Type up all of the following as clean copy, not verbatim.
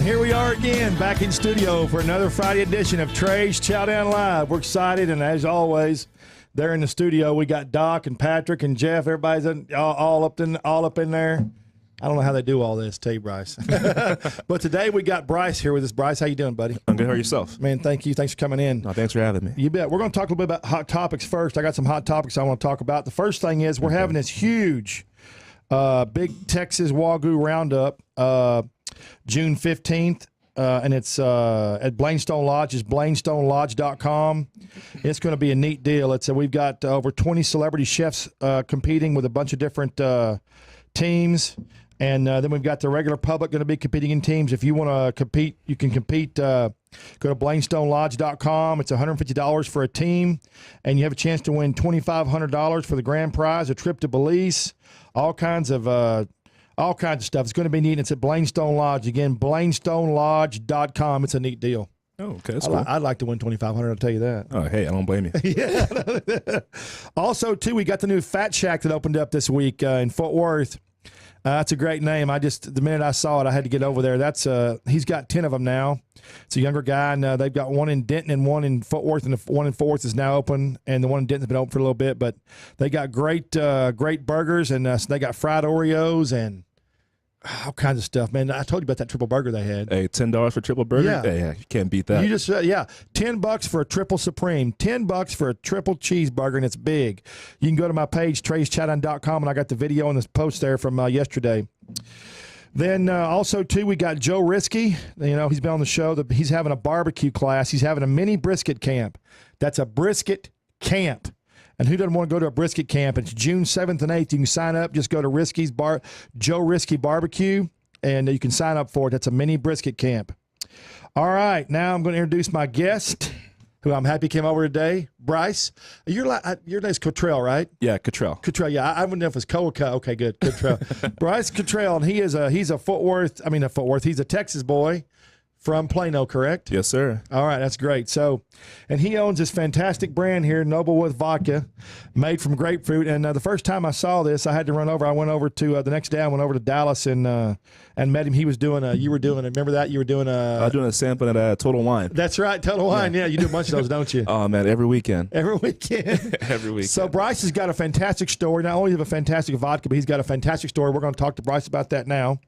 Here we are again, back in studio for another Friday edition of Trey's Chow Down Live. We're excited, and as always, there in the studio, we got Doc and Patrick and Jeff. Everybody's all up in there. I don't know how they do all this, tell you, Bryce. But today we got Bryce here with us. Bryce, how you doing, buddy? I'm good. How are yourself? Man, thank you. Thanks for coming in. Oh, thanks for having me. You bet. We're going to talk a little bit about hot topics first. I got some hot topics I want to talk about. The first thing is we're having this huge, big Texas Wagyu Roundup, June 15th. And it's at Blainstone Lodge. It's blainstonelodge.com. It's going to be a neat deal. We've got over 20 celebrity chefs competing with a bunch of different teams. And then we've got the regular public going to be competing in teams. If you want to compete, you can compete. Go to blainstonelodge.com. It's $150 for a team. And you have a chance to win $2,500 for the grand prize, a trip to Belize, all kinds of stuff. It's going to be neat. It's at Blainstone Lodge. Again, blainstonelodge.com. It's a neat deal. Oh, okay. That's cool. I'd like to win $2,500, I'll tell you that. Oh, hey, I don't blame you. Yeah. Also, too, we got the new Fat Shack that opened up this week in Fort Worth. That's a great name. The minute I saw it, I had to get over there. He's got 10 of them now. It's a younger guy, and they've got one in Denton and one in Fort Worth, and the one in Fort Worth is now open, and the one in Denton's been open for a little bit. But they got great burgers, and so they got fried Oreos and all kinds of stuff, man. I told you about that triple burger they had. Hey, $10 for triple burger? Yeah. Yeah, you can't beat that. You just $10 for a triple supreme, $10 for a triple cheeseburger, and it's big. You can go to my page, treyschowdown.com, and I got the video on this post there from yesterday. Then also, too, we got Joe Risky. You know, he's been on the show. He's having a barbecue class. He's having a mini brisket camp. That's a brisket camp. And who doesn't want to go to a brisket camp? It's June 7th and 8th. You can sign up. Just go to Joe Risky Barbecue, and you can sign up for it. That's a mini brisket camp. All right. Now I'm going to introduce my guest, who I'm happy came over today, Bryce. Your name's Cottrell, right? Yeah, Cottrell. Cottrell, yeah. I wouldn't know if it's Co. Okay, good. Cottrell. Bryce Cottrell, and he's a Fort Worth. He's a Texas boy. From Plano, correct? Yes, sir. All right, that's great. So, and he owns this fantastic brand here, Noblewood Vodka, made from grapefruit. And the first time I saw this, I had to run over. I went over to the next day. I went over to Dallas and met him. He was doing remember that you were doing I was doing a sampling at Total Wine. That's right, Total Wine. Yeah, you do a bunch of those, don't you? Oh man, every weekend. Every weekend. Every weekend. So Bryce has got a fantastic story. Not only does he have a fantastic vodka, but he's got a fantastic story. We're going to talk to Bryce about that now.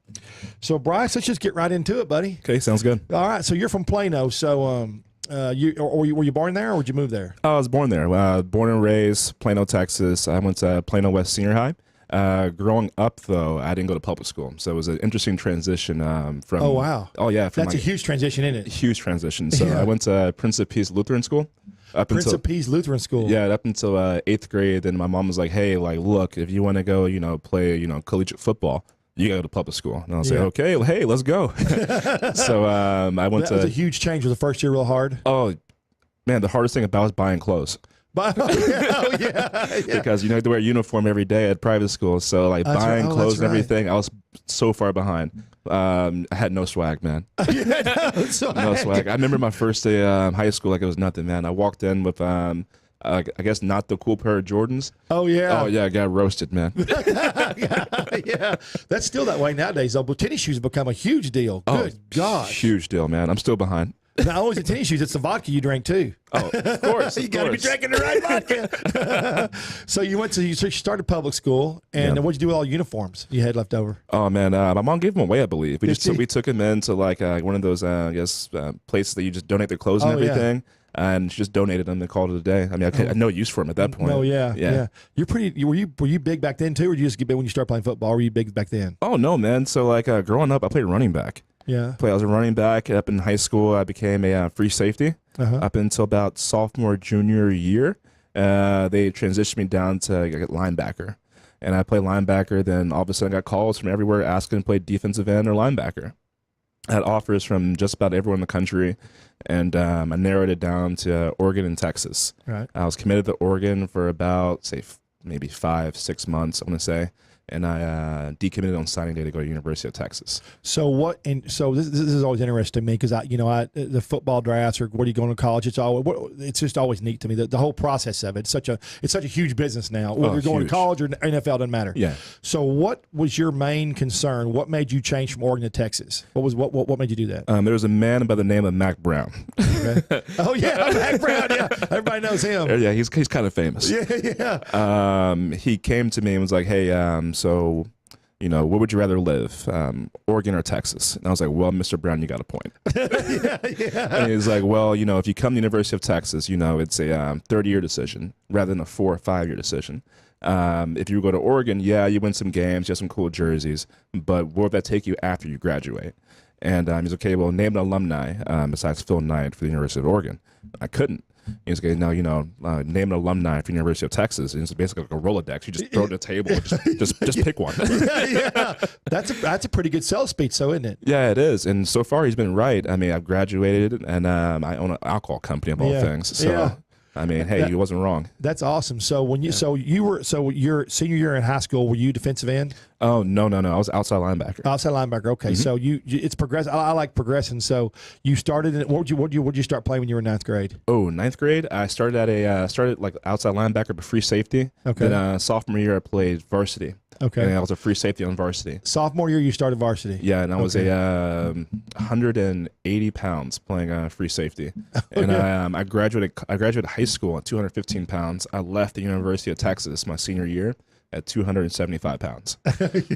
So Bryce, let's just get right into it, buddy. Okay, sounds good. All right, so you're from Plano. So were you born there, or did you move there? I was born there. Born and raised Plano, Texas. I went to Plano West Senior High. Growing up, though, I didn't go to public school, so it was an interesting transition from. Oh wow! Oh yeah, that's a huge transition, isn't it? Huge transition. So I went to Prince of Peace Lutheran School. Prince of Peace Lutheran School. Yeah, up until 8th grade. Then my mom was like, "Hey, look, if you want to go, play, collegiate football, you gotta go to public school." And I was like, "Okay, well, hey, let's go." So I went to. That was a huge change. Was the first year real hard? Oh, man, the hardest thing about it was buying clothes. Yeah. Because you have to wear a uniform every day at private school. So buying clothes and everything, I was so far behind. I had no swag, man. No swag. I remember my first day high school like it was nothing, man. I walked in with I guess not the cool pair of Jordans. Oh yeah. Oh yeah, I got roasted, man. Yeah, that's still that way nowadays. Though, but tennis shoes have become a huge deal. Good gosh, huge deal, man. I'm still behind. Not only the tennis shoes, it's the vodka you drink too. Oh, of course. You got to be drinking the right vodka. So you started public school, and what'd you do with all your uniforms you had left over? Oh man, my mom gave them away, I believe. We took them into one of those places that you just donate their clothes and everything. Yeah. And she just donated them and called it a day. I mean, I had no use for them at that point. Oh yeah. Were you big back then too, or did you just get big when you started playing football? Were you big back then? Oh no, man. So growing up, I played running back. Yeah. I was a running back. Up in high school, I became a free safety. Up until about sophomore, junior year, they transitioned me down to linebacker. And I played linebacker. Then all of a sudden, I got calls from everywhere asking to play defensive end or linebacker. I had offers from just about everyone in the country, and I narrowed it down to Oregon and Texas. Right. I was committed to Oregon for about, say, maybe 5-6 months, I want to say. and I decommitted on signing day to go to University of Texas. So what? And so this is always interesting to me because the football drafts or what are you going to college? It's just always neat to me the whole process of it. It's such a huge business now. Whether you're going to college or NFL doesn't matter. Yeah. So what was your main concern? What made you change from Oregon to Texas? What made you do that? There was a man by the name of Mac Brown. Okay. Oh yeah, Mac Brown. Yeah, everybody knows him. Yeah, he's kind of famous. Yeah. He came to me and was like, "Hey, so, where would you rather live, Oregon or Texas?" And I was like, "Well, Mr. Brown, you got a point." Yeah. And he's like, "Well, if you come to the University of Texas, it's a 30-year decision rather than a 4 or 5-year decision. If you go to Oregon, yeah, you win some games, you have some cool jerseys, but where would that take you after you graduate?" And he's okay, well, name an alumni besides Phil Knight for the University of Oregon. I couldn't. He's like, no, name an alumni for the University of Texas. And it's basically like a Rolodex. You just throw it on the table and just pick one. Yeah. That's a pretty good sales speech, so isn't it? Yeah, it is. And so far, he's been right. I mean, I've graduated, and I own an alcohol company of all things. So, I mean, hey, he wasn't wrong. That's awesome. So when your senior year in high school, were you defensive end? Oh, no. I was outside linebacker. Outside linebacker. Okay. So it's progress. I like progressing. So you started in what would you start playing when you were in ninth grade? Oh, ninth grade. I started like outside linebacker, but free safety. Okay. Then sophomore year, I played varsity. Okay. And I was a free safety on varsity. Sophomore year, you started varsity. Yeah, and I was 180 pounds playing free safety. And I graduated high school at 215 pounds. I left the University of Texas my senior year at 275 pounds.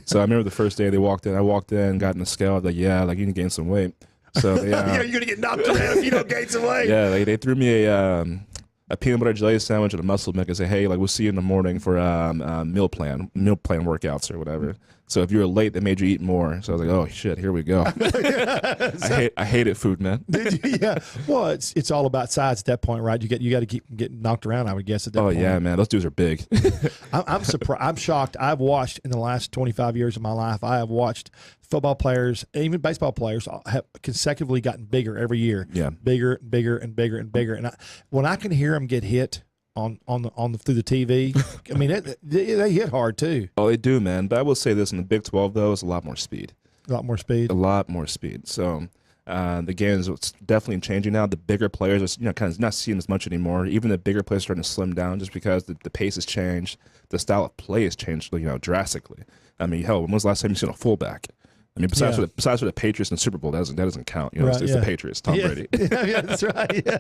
So I remember the first day they walked in. I walked in, got in the scale. I was like, you need to gain some weight. So they, you're gonna get knocked around if you don't gain some weight. Yeah, they threw me a peanut butter jelly sandwich and a muscle milk and say, hey, we'll see you in the morning for meal plan workouts or whatever. So if you were late, they made you eat more. So I was like, oh shit, here we go. I hated food, man. Did you? Yeah. Well, it's all about size at that point, right? You got to keep getting knocked around, I would guess, at that point. Oh yeah, man, those dudes are big. I'm surprised. I'm shocked. I've watched in the last 25 years of my life. I have watched football players, even baseball players, have consecutively gotten bigger every year. Yeah, bigger, and bigger, and bigger, and bigger. And when I can hear them get hit on through the TV, I mean, they hit hard too. Oh, they do, man. But I will say this: in the Big 12, though, it's a lot more speed. A lot more speed. A lot more speed. So the game is definitely changing now. The bigger players are kind of not seeing as much anymore. Even the bigger players are starting to slim down just because the pace has changed. The style of play has changed, drastically. I mean, hell, when was the last time you seen a fullback? I mean, besides for the Patriots in the Super Bowl, that doesn't count. It's the Patriots, Tom Brady. Yeah, that's right. Yeah,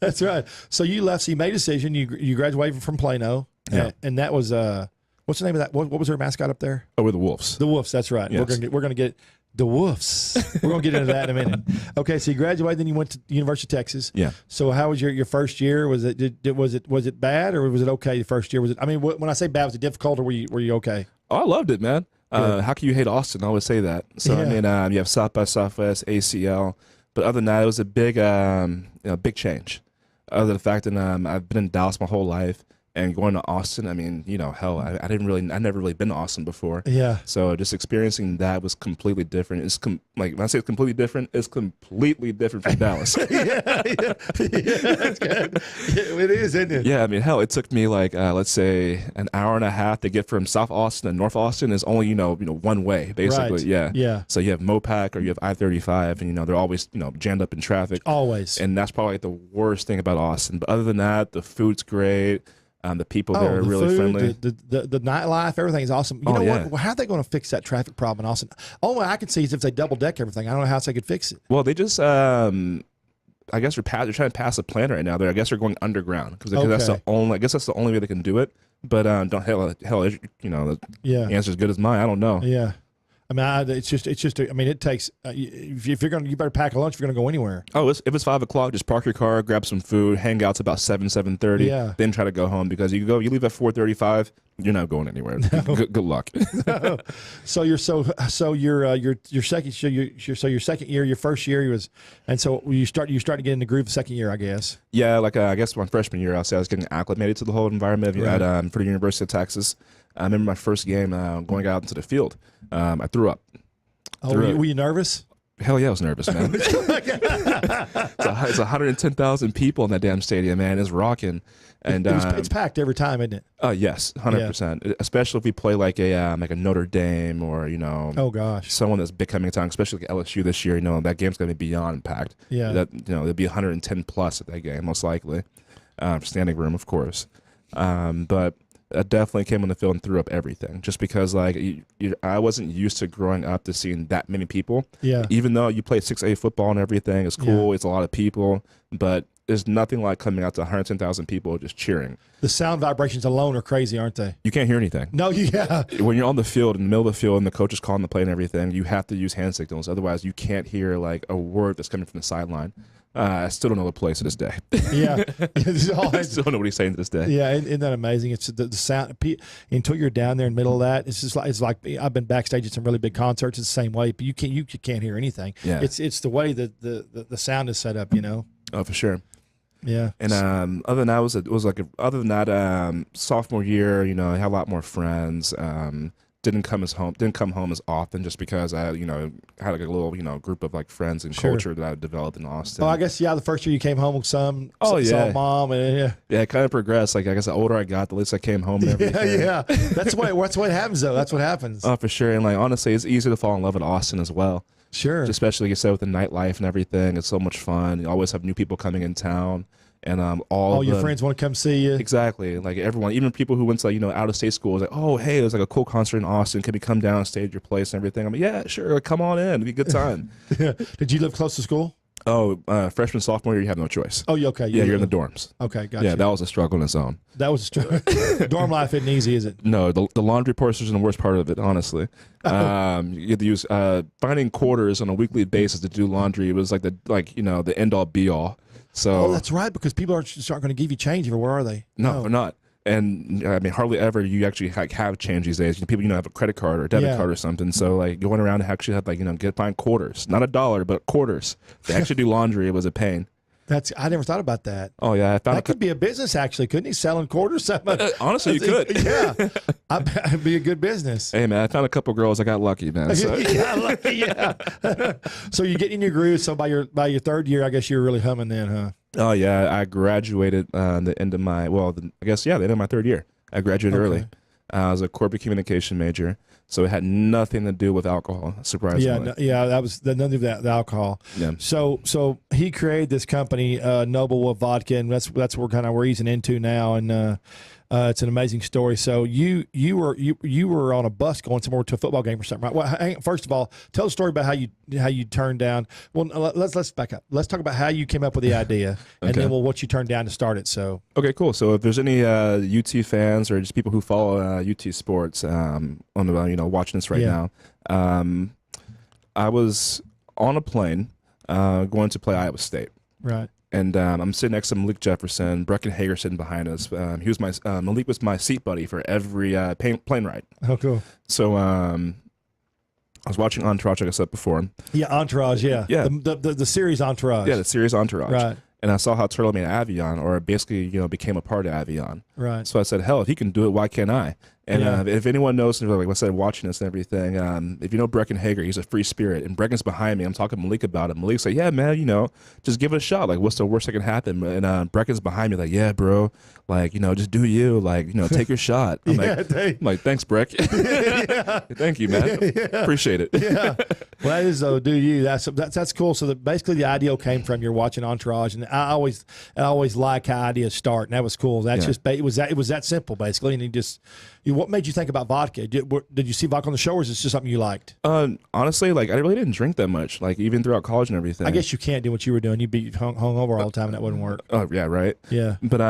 that's right. So you left. So you made a decision. You graduated from Plano, and that was what's the name of that? What was their mascot up there? Oh, we're the Wolves. The Wolves. That's right. Yes. We're gonna get the Wolves. We're gonna get into that in a minute. Okay, so you graduated, then you went to the University of Texas. Yeah. So how was your first year? Was it bad or was it okay? The first year was it? I mean, when I say bad, was it difficult or were you okay? Oh, I loved it, man. How can you hate Austin? I always say that. So I mean, you have South by Southwest, ACL, but other than that, it was a big, big change. Other than the fact that I've been in Dallas my whole life, and going to Austin, I mean, hell, I never really been to Austin before. Yeah. So just experiencing that was completely different. It's when I say it's completely different, it's completely different from Dallas. Yeah, that's good. Yeah, it is, isn't it? Yeah, I mean, hell, it took me let's say an hour and a half to get from South Austin to North Austin is only one way basically. Right. Yeah. Yeah. So you have Mopac or you have I-35, and they're always jammed up in traffic. Always. And that's probably the worst thing about Austin. But other than that, the food's great. The people there are really friendly. The nightlife, everything is awesome. You know what? How are they going to fix that traffic problem in Austin? Only I can see is if they double deck everything. I don't know how else they could fix it. Well, they just, I guess they're trying to pass a plan right now. I guess they're going underground because that's the only. I guess that's the only way they can do it. But don't hell, the answer is good as mine. I don't know. Yeah. I mean, it's just. I mean, it takes. If you're going, you better pack a lunch if you're going to go anywhere. Oh, if it's 5 o'clock, just park your car, grab some food, hang out to about 7:30. Yeah. Then try to go home because you leave at 4:35. You're not going anywhere. No. Good luck. No. So your second year, your first year was, and so you start to get in the groove the second year, I guess. Yeah, I guess my freshman year, I was getting acclimated to the whole environment for the University of Texas. I remember my first game going out into the field. I threw up. Oh, were you nervous? Hell yeah, I was nervous, man. It's 110,000 people in that damn stadium, man. It's rocking. And it's packed every time, isn't it? Yes, 100%. Especially if we play like a Notre Dame or oh gosh, someone that's big coming to town. Especially like LSU this year, that game's gonna be beyond packed. Yeah, there'll be 110 plus at that game most likely, standing room of course. But I definitely came on the field and threw up everything just because like I wasn't used to growing up to seeing that many people. Yeah, even though you play 6A football and everything, it's cool. Yeah. It's a lot of people, but there's nothing like coming out to 110,000 people just cheering. The sound vibrations alone are crazy, aren't they? You can't hear anything. No, yeah. When you're on the field, in the middle of the field, and the coach is calling the play and everything, you have to use hand signals. Otherwise, you can't hear like a word that's coming from the sideline. I still don't know the play to this day. Yeah. I still don't know what he's saying to this day. Yeah, isn't that amazing? It's the sound until you're down there in the middle of that. It's like I've been backstage at some really big concerts. It's the same way, but you can't hear anything. Yeah. It's the way that the sound is set up. Oh, for sure. Yeah. And other than that, other than that, sophomore year, I had a lot more friends. Didn't come home as often just because I, had like a little, group of like friends and culture that I developed in Austin. Oh, I guess the first year you came home with some. Oh yeah, saw mom and yeah. It kind of progressed. Like I guess the older I got, the least I came home and everything. Yeah. That's what happens though. That's what happens. Oh, for sure. And like honestly, it's easy to fall in love with Austin as well. Sure. Especially like you said with the nightlife and everything. It's so much fun. You always have new people coming in town. And all your friends want to come see you. Exactly, like everyone, even people who went to out of state schools, like, oh hey, there's like a cool concert in Austin. Can we come down and stay at your place and everything? I'm like, yeah, sure, come on in. It'd be a good time. Yeah. Did you live close to school? Oh, freshman, sophomore year, you have no choice. Oh, okay. Yeah, you're in the dorms. Okay, gotcha. Yeah, that was a struggle in its own. That was a struggle. Dorm life isn't easy, is it? No, the laundry portion is the worst part of it, honestly. You had to use finding quarters on a weekly basis to do laundry. It was like the end all be all. So that's right, because people aren't going to give you change. Where are they? No, they're not. And I mean, hardly ever you actually have change these days. People, have a credit card or a debit card or something. So like going around and actually have find quarters, not $1, but quarters. They actually do laundry. It was a pain. I never thought about that. Oh yeah, that could be a business actually, couldn't he? Selling quarters. Honestly, you could. Yeah, it'd be a good business. Hey man, I found a couple girls. I got lucky, man. So. Yeah. So you get in your groove. So by your third year, I guess you were really humming then, huh? Oh yeah, I graduated the end of my the end of my third year. I graduated early. I was a corporate communication major, so it had nothing to do with alcohol. Surprisingly, that was nothing of that. The alcohol. Yeah. So he created this company, Noble with Vodka, and that's where he's into now, and it's an amazing story. So you were on a bus going somewhere to a football game or something, right? Well, first of all, tell the story about how you turned down. Well, let's back up. Let's talk about how you came up with the idea, and then what you turned down to start it. So okay, cool. So if there's any UT fans or just people who follow UT sports on the watching this right now, I was on a plane going to play Iowa State. Right. And I'm sitting next to Malik Jefferson, Brecken Hager sitting behind us. Malik was my seat buddy for every plane ride. Oh, cool. So I was watching Entourage, like I said before. Yeah, Entourage, yeah. The series Entourage. Yeah, the series Entourage. Right. And I saw how Turtle made Avion, or basically, became a part of Avion. Right. So I said, hell, if he can do it, why can't I? And if anyone knows, like I said, watching this and everything, if you know Brecken Hager, he's a free spirit. And Brecken's behind me. I'm talking to Malik about it. Malik's like, yeah, man, just give it a shot. Like, what's the worst that can happen? And Brecken's behind me, like, yeah, bro. Like, just do you. Like, take your shot. I'm like, thanks, Breck. Thank you, man. Appreciate it. Yeah. Well, that is, though, do you. That's cool. So basically the idea came from you're watching Entourage. And I always like how ideas start. And that was cool. That's it was that simple, basically. And what made you think about vodka? Did you see vodka on the show, or is it just something you liked? Honestly, like I really didn't drink that much, like even throughout college and everything. I guess you can't do what you were doing. You'd be hung over all the time, and that wouldn't work. Oh yeah, right. Yeah. But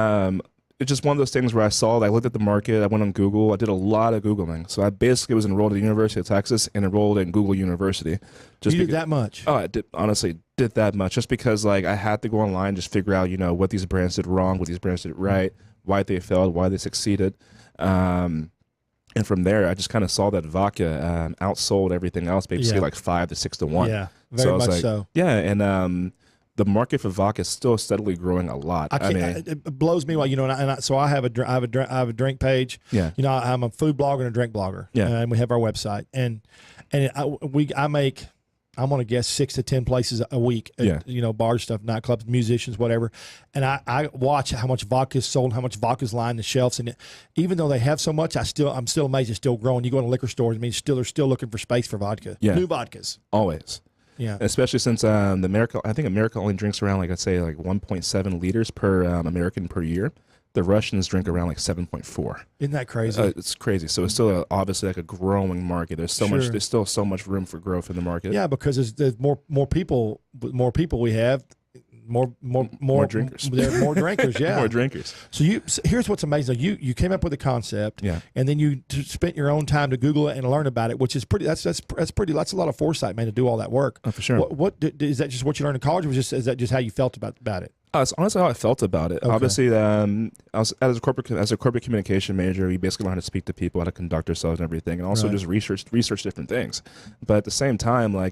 it's just one of those things where I looked at the market. I went on Google. I did a lot of Googling. So I basically was enrolled at the University of Texas and enrolled in Google University. You did that much? Oh, I honestly did that much, just because like I had to go online and just figure out what these brands did wrong, what these brands did right, why they failed, why they succeeded. And from there, I just kind of saw that vodka outsold everything else, basically like 5 to 6 to 1. Yeah, very much so. Yeah, and the market for vodka is still steadily growing a lot. It blows me. So I have a drink page. Yeah. I'm a food blogger and a drink blogger. Yeah. And we have our website, and I make I'm gonna guess 6 to 10 places a week. Yeah. Bars, stuff, nightclubs, musicians, whatever. And I watch how much vodka is sold, how much vodka is lined the shelves, and even though they have so much, I'm still amazed it's still growing. You go to liquor stores, I mean, they're still looking for space for vodka. Yeah. New vodkas. Always. Yeah. Especially since I think America only drinks around like 1.7 liters per American per year. The Russians drink around like 7.4. Isn't that crazy? It's crazy. So it's still obviously like a growing market. There's so much. There's still so much room for growth in the market. Yeah, because there's more people. More people we have. More drinkers. There are more drinkers. Yeah, more drinkers. So here's what's amazing. You came up with a concept. Yeah. And then you spent your own time to Google it and learn about it, which is pretty. That's a lot of foresight, man, to do all that work. Oh, for sure. What is that? Just what you learned in college, or is that just how you felt about it? It's honestly how I felt about it. Okay. Obviously, I was as a corporate communication major. We basically learned how to speak to people, how to conduct ourselves, and everything, and also just research different things. But at the same time, I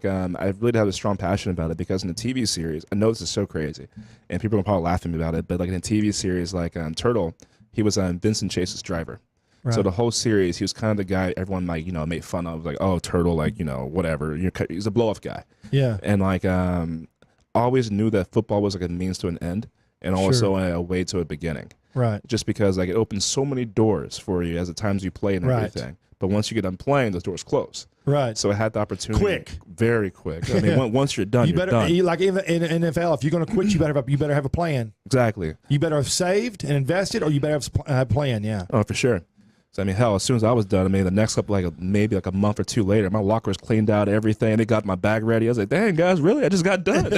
really have a strong passion about it because in the TV series, I know this is so crazy, and people are probably laughing about it. But like in a TV series, Turtle, he was Vincent Chase's driver. Right. So the whole series, he was kind of the guy everyone made fun of, like, oh, Turtle, whatever. He's a blow off guy. Yeah, and always knew that football was like a means to an end and also a way to a beginning. Right. Just because it opens so many doors for you as the times you play and everything. But once you get done playing, those doors close. Right. So I had the opportunity. Very quick. I mean, Yeah. once you're done, you're done. Like in NFL, if you're going to quit, you better have a plan. Exactly. You better have saved and invested, or you better have a plan. Yeah. Oh, for sure. So, I mean, hell, as soon as I was done, I mean, the next couple, maybe a month or two later, my locker was cleaned out, everything. They got my bag ready. I was like, dang, guys, really? I just got done.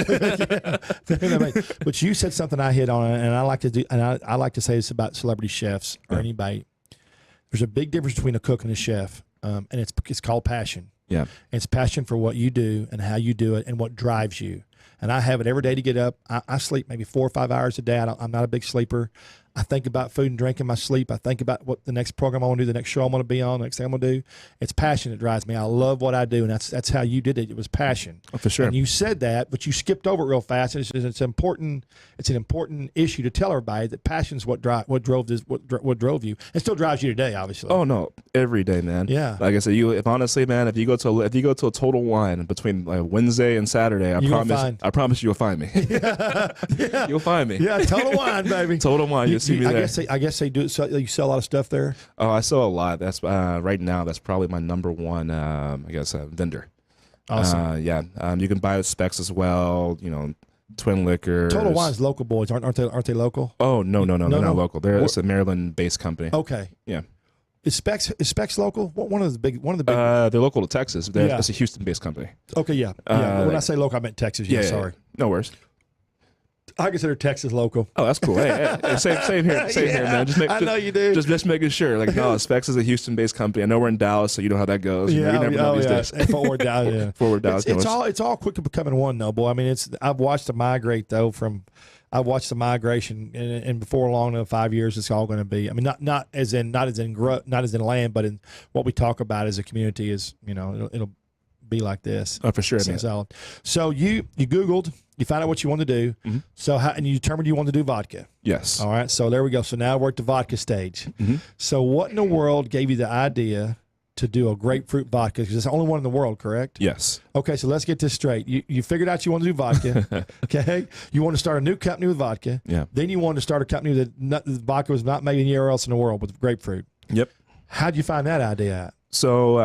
But you said something I hit on, and I like to do, and I like to say this about celebrity chefs or anybody. There's a big difference between a cook and a chef, and it's called passion. Yeah. And it's passion for what you do and how you do it and what drives you. And I have it every day to get up. I sleep maybe 4 or 5 hours a day. I'm not a big sleeper. I think about food and drink in my sleep. I think about what the next program I want to do, the next show I'm going to be on, the next thing I'm going to do. It's passion that drives me. I love what I do, and that's how you did it. It was passion. Oh, for sure. And you said that, but you skipped over it real fast. And it's important. It's an important issue to tell everybody that passion is what drove you. It still drives you today, obviously. Oh no, every day, man. Yeah. Like I said, if you go to a Total Wine between Wednesday and Saturday, I promise you'll find me. Yeah. You'll find me. Yeah, Total Wine, baby. Total Wine. You'll see me there. I guess they do. So you sell a lot of stuff there. Oh, I sell a lot. That's right now. That's probably my number one. Vendor. Awesome. You can buy the specs as well. Twin Liquors. Total Wine's local boys, aren't they local? Oh no, they're not local. It's a Maryland-based company. Okay. Yeah. Is Specs local? One of the big. They're local to Texas. It's a Houston-based company. Okay, yeah. When I say local, I meant Texas. Yeah, sorry. No worries. I consider Texas local. Oh, that's cool. Hey, same here, man. I know you do. Just making sure. No, Specs is a Houston-based company. I know we're in Dallas, so you know how that goes. Yeah, you never know these days. Forward Dallas. Yeah. Forward Dallas. It's all quickly becoming one, though, boy. I mean, I've watched it migrate though. I've watched the migration, and before long, in 5 years, it's all going to be. I mean, not as in land, but in what we talk about as a community is, it'll be like this. Oh, for sure, man. So you Googled, you found out what you wanted to do. Mm-hmm. So and you determined you wanted to do vodka. Yes. All right. So there we go. So now we're at the vodka stage. Mm-hmm. So what in the world gave you the idea to do a grapefruit vodka? Because it's the only one in the world, correct? Yes. Okay. So let's get this straight. You figured out you want to do vodka. Okay. You want to start a new company with vodka. Yeah. Then you wanted to start a company that vodka was not made anywhere else in the world with grapefruit. Yep. How'd you find that idea out? So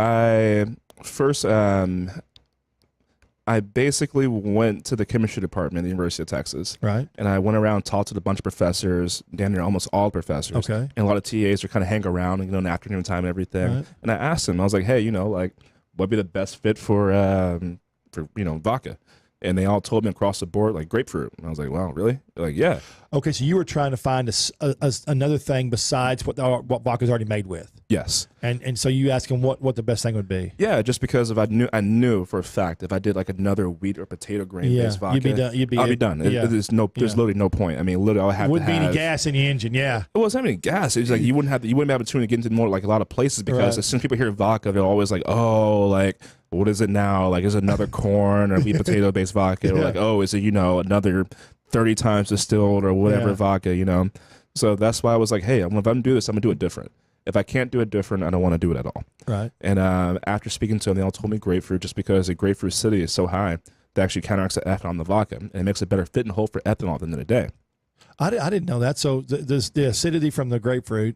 I basically went to the chemistry department at the University of Texas. Right. And I went around, talked to a bunch of professors, damn near almost all professors. Okay. And a lot of TAs would kind of hang around, in the afternoon time and everything. Right. And I asked them, I was like, hey, what'd be the best fit for vodka? And they all told me across the board, grapefruit. And I was like, wow, really? They're like, yeah. Okay, so you were trying to find another thing besides what vodka's already made with. Yes. And so you asked him what the best thing would be. Yeah, just because I knew for a fact if I did another wheat or potato grain based vodka, I'll be done. Yeah. There's literally no point. I mean, literally, I have wouldn't be any gas in the engine. Yeah. Well, it's not any gas. It's you wouldn't be able to get into more a lot of places because as soon as people hear vodka, they're always like, oh, what is it now? Is it another corn or wheat potato based vodka? Or oh, is it another 30 times distilled or whatever vodka? So that's why I was like, hey, if I'm gonna do this, I'm gonna do it different. If I can't do it different, I don't want to do it at all. Right. And after speaking to them, they all told me grapefruit, just because the grapefruit acidity is so high that actually counteracts the ethanol in the vodka, and it makes a better fit and hold for ethanol at the end of the day. I didn't know that. So the acidity from the grapefruit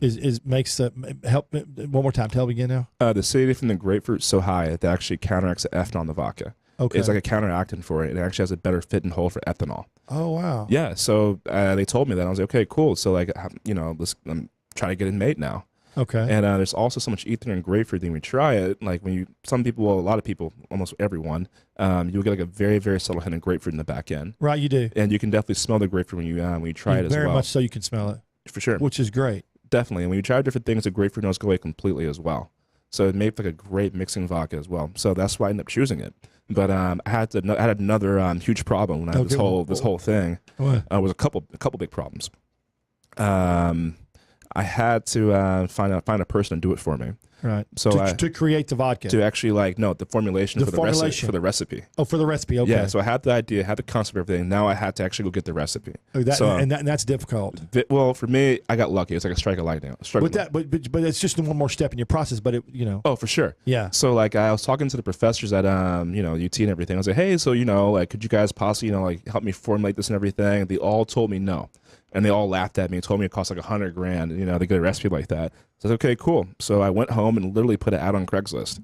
is makes the help. One more time. Tell me again now. The acidity from the grapefruit is so high that actually counteracts the ethanol in the vodka. Okay. It's like a counteractant for it. It actually has a better fit and hold for ethanol. Oh, wow. Yeah. So they told me that. I was like, okay, cool. So like, I'm trying to get it made now. Okay. And there's also so much ether in grapefruit that when you try it, like a lot of people, almost everyone, you'll get like a very, very subtle hint of grapefruit in the back end. Right, you do. And you can definitely smell the grapefruit when you try it as well. Very much so you can smell it. For sure. Which is great. Definitely. And when you try different things, the grapefruit notes go away completely as well. So it made like a great mixing vodka as well. So that's why I ended up choosing it. But I had another huge problem when I had this whole thing. What? Was a couple big problems. I had to find a person to do it for me. Right. So to create the vodka. To actually the formulation for the recipe. Oh, for the recipe. Okay. Yeah. So I had the idea, had the concept of everything. Now I had to actually go get the recipe. And that's difficult. Well, for me, I got lucky. It's like a strike of lightning. But it's just one more step in your process. But Oh, for sure. Yeah. So like I was talking to the professors at UT and everything. I was like, hey, so like could you guys possibly like help me formulate this and everything? And they all told me no. And they all laughed at me and told me it cost like $100,000, to get a recipe like that. So I said, okay, cool. So I went home and literally put it out on Craigslist.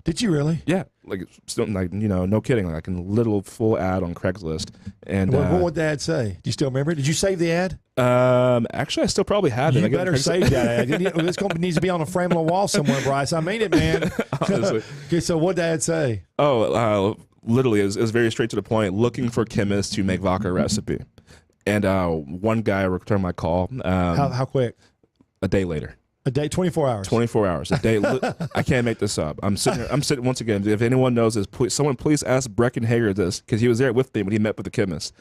Did you really? Yeah, no kidding, like a little full ad on Craigslist. And what would the ad say? Do you still remember? Did you save the ad? Actually, I still probably have it. You better save that ad. This needs to be on a frame on a wall somewhere, Bryce. I mean it, man. Honestly. Okay, so what did the ad say? Oh, literally, it was very straight to the point. Looking for chemists to make vodka recipe. And one guy returned my call. How quick? A day later. A day, 24 hours. 24 hours. A day. I can't make this up. I'm sitting once again. If anyone knows this, someone please ask Breckenhager this, because he was there with me when he met with the chemist.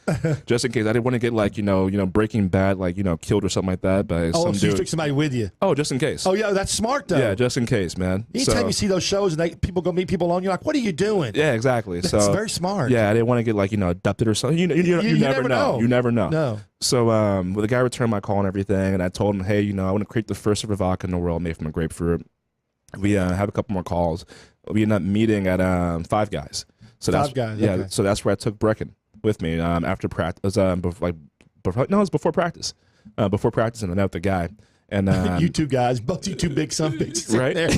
Just in case. I didn't want to get Breaking Bad, killed or something like that by some so you dude. took somebody with you. Oh, just in case. Oh, yeah, that's smart, though. Yeah, just in case, man. Anytime you see those shows and people go meet people alone, you're like, what are you doing? Yeah, exactly. That's very smart. Yeah, I didn't want to get adopted or something. You never know. You never know. No. So the guy returned my call and everything, and I told him, hey, I want to create the first ever vodka in the world made from a grapefruit. We have a couple more calls. We ended up meeting at Five Guys. So Five Guys. Yeah. Okay. So that's where I took Brecken with me after practice. It was before practice. Before practice, and I met with the guy. And you two guys, both you two big son bitches, right there.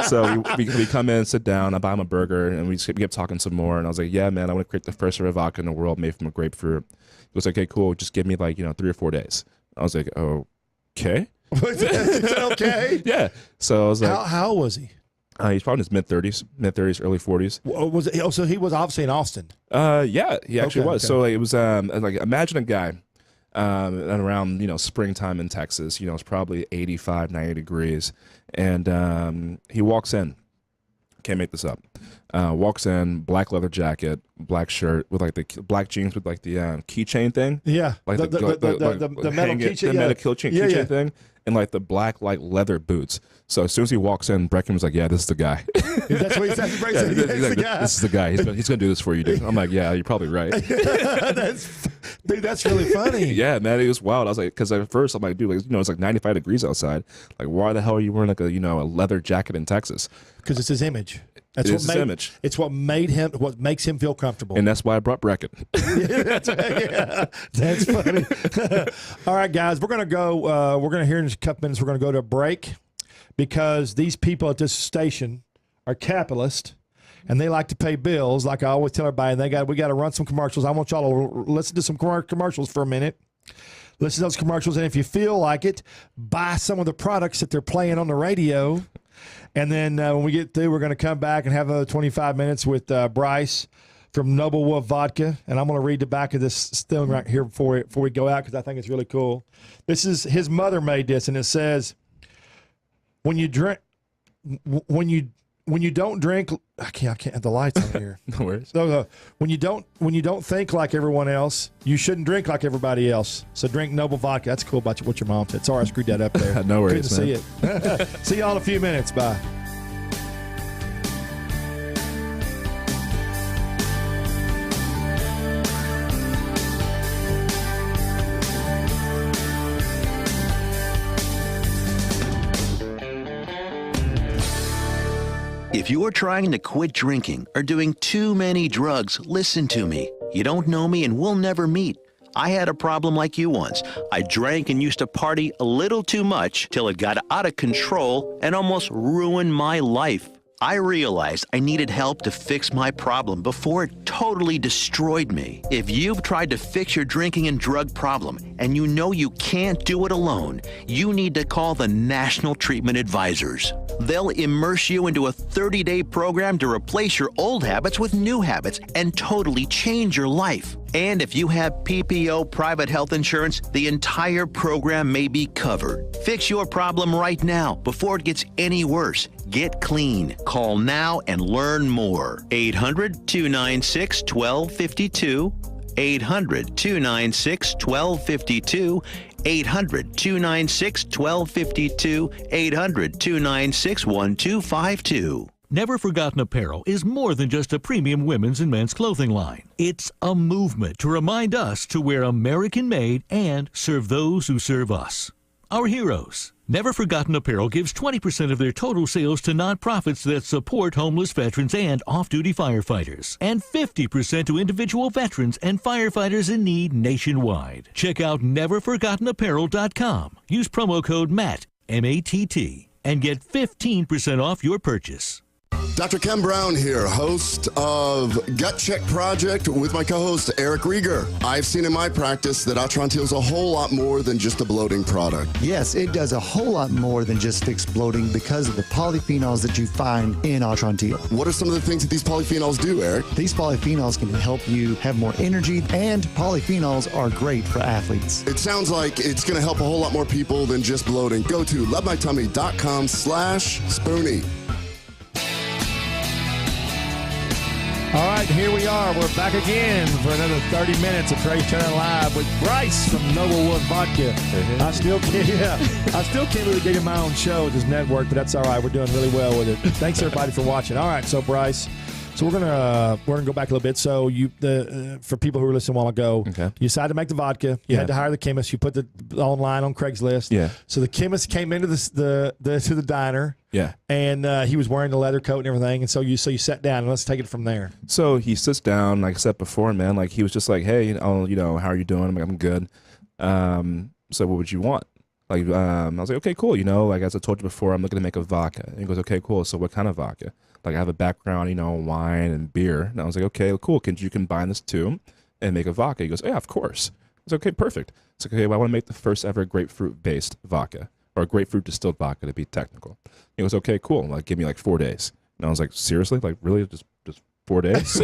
So we come in, sit down. I buy him a burger, and we kept talking some more. And I was like, yeah, man, I want to create the first ever vodka in the world made from a grapefruit. He was like, okay, cool. Just give me 3 or 4 days. I was like, okay. Okay. Yeah. So I was like, how old was he? He's probably in his mid-30s, early 40s. So he was obviously in Austin. Yeah, he actually was. Okay. So it was imagine a guy around springtime in Texas. It's probably 85, 90 degrees, and he walks in. Can't make this up. Walks in, black leather jacket, black shirt with the black jeans with the keychain thing. Yeah, the metal keychain. The metal keychain thing, and the black leather boots. So as soon as he walks in, Brecken was like, "Yeah, this is the guy." That's what he said. This is the guy. He's gonna do this for you, dude. I'm like, "Yeah, you're probably right." That's really funny. Yeah, man, it was wild. I was like, because at first I'm like, dude, it's 95 degrees outside. Like, why the hell are you wearing a leather jacket in Texas? Because it's his image. His image. It's what makes him feel comfortable. And that's why I brought Brecken. That's funny. All right, guys, we're gonna go. We're gonna hear in a couple minutes. We're gonna go to a break because these people at this station are capitalists. And they like to pay bills, like I always tell everybody. And we got to run some commercials. I want y'all to listen to some commercials for a minute. Listen to those commercials, and if you feel like it, buy some of the products that they're playing on the radio. And then when we get through, we're going to come back and have another 25 minutes with Bryce from Noble Wolf Vodka. And I'm going to read the back of this thing right here before we go out because I think it's really cool. This is his mother made this, and it says, when you don't drink, I can't have the lights on here. No worries. So, when you don't think like everyone else, you shouldn't drink like everybody else. So drink Noble Vodka. That's cool about what your mom said. Sorry, I screwed that up there. No worries, Good to see it. See y'all in a few minutes. Bye. If you're trying to quit drinking or doing too many drugs, listen to me. You don't know me and we'll never meet. I had a problem like you once. I drank and used to party a little too much till it got out of control and almost ruined my life. I realized I needed help to fix my problem before it totally destroyed me. If you've tried to fix your drinking and drug problem and you know you can't do it alone, you need to call the National Treatment Advisors. They'll immerse you into a 30-day program to replace your old habits with new habits and totally change your life. And if you have PPO private health insurance, the entire program may be covered. Fix your problem right now before it gets any worse. Get clean. Call now and learn more. 800-296-1252. 800-296-1252. 800-296-1252. 800-296-1252. Never Forgotten Apparel is more than just a premium women's and men's clothing line. It's a movement to remind us to wear American-made and serve those who serve us. Our heroes. Never Forgotten Apparel gives 20% of their total sales to nonprofits that support homeless veterans and off-duty firefighters, and 50% to individual veterans and firefighters in need nationwide. Check out neverforgottenapparel.com. Use promo code MATT, M-A-T-T, and get 15% off your purchase. Dr. Ken Brown here, host of Gut Check Project with my co-host Eric Rieger. I've seen in my practice that Atrantil is a whole lot more than just a bloating product. Yes, it does a whole lot more than just fix bloating because of the polyphenols that you find in Atrantil. What are some of the things that these polyphenols do, Eric? These polyphenols can help you have more energy, and polyphenols are great for athletes. It sounds like it's going to help a whole lot more people than just bloating. Go to lovemytummy.com/Spoonie. All right, here we are. We're back again for another 30 minutes of Trey Turner Live with Bryce from Noblewood Vodka. I still can't really get in my own show at this network, but that's all right. We're doing really well with it. Thanks everybody for watching. All right, so Bryce, we're gonna go back a little bit. So for people who were listening a while ago, you decided to make the vodka. You had to hire the chemist. You put the online on Craigslist. Yeah. So the chemist came into to the diner. Yeah. And he was wearing the leather coat and everything. And so you sat down, and let's take it from there. So he sits down, like I said before, man. Like he was just like, hey, how are you doing? I'm like, I'm good. So what would you want? Like, I was like, okay, cool. Like as I told you before, I'm looking to make a vodka. And he goes, okay, cool. So what kind of vodka? Like I have a background, in wine and beer. And I was like, okay, cool. Can you combine this two and make a vodka? He goes, yeah, of course. I was like, okay, perfect. It's like, okay, well, I want to make the first ever grapefruit-based vodka, or grapefruit distilled vodka to be technical. He goes, okay, cool. Like, give me like 4 days. And I was like, seriously? Like, really? Just 4 days?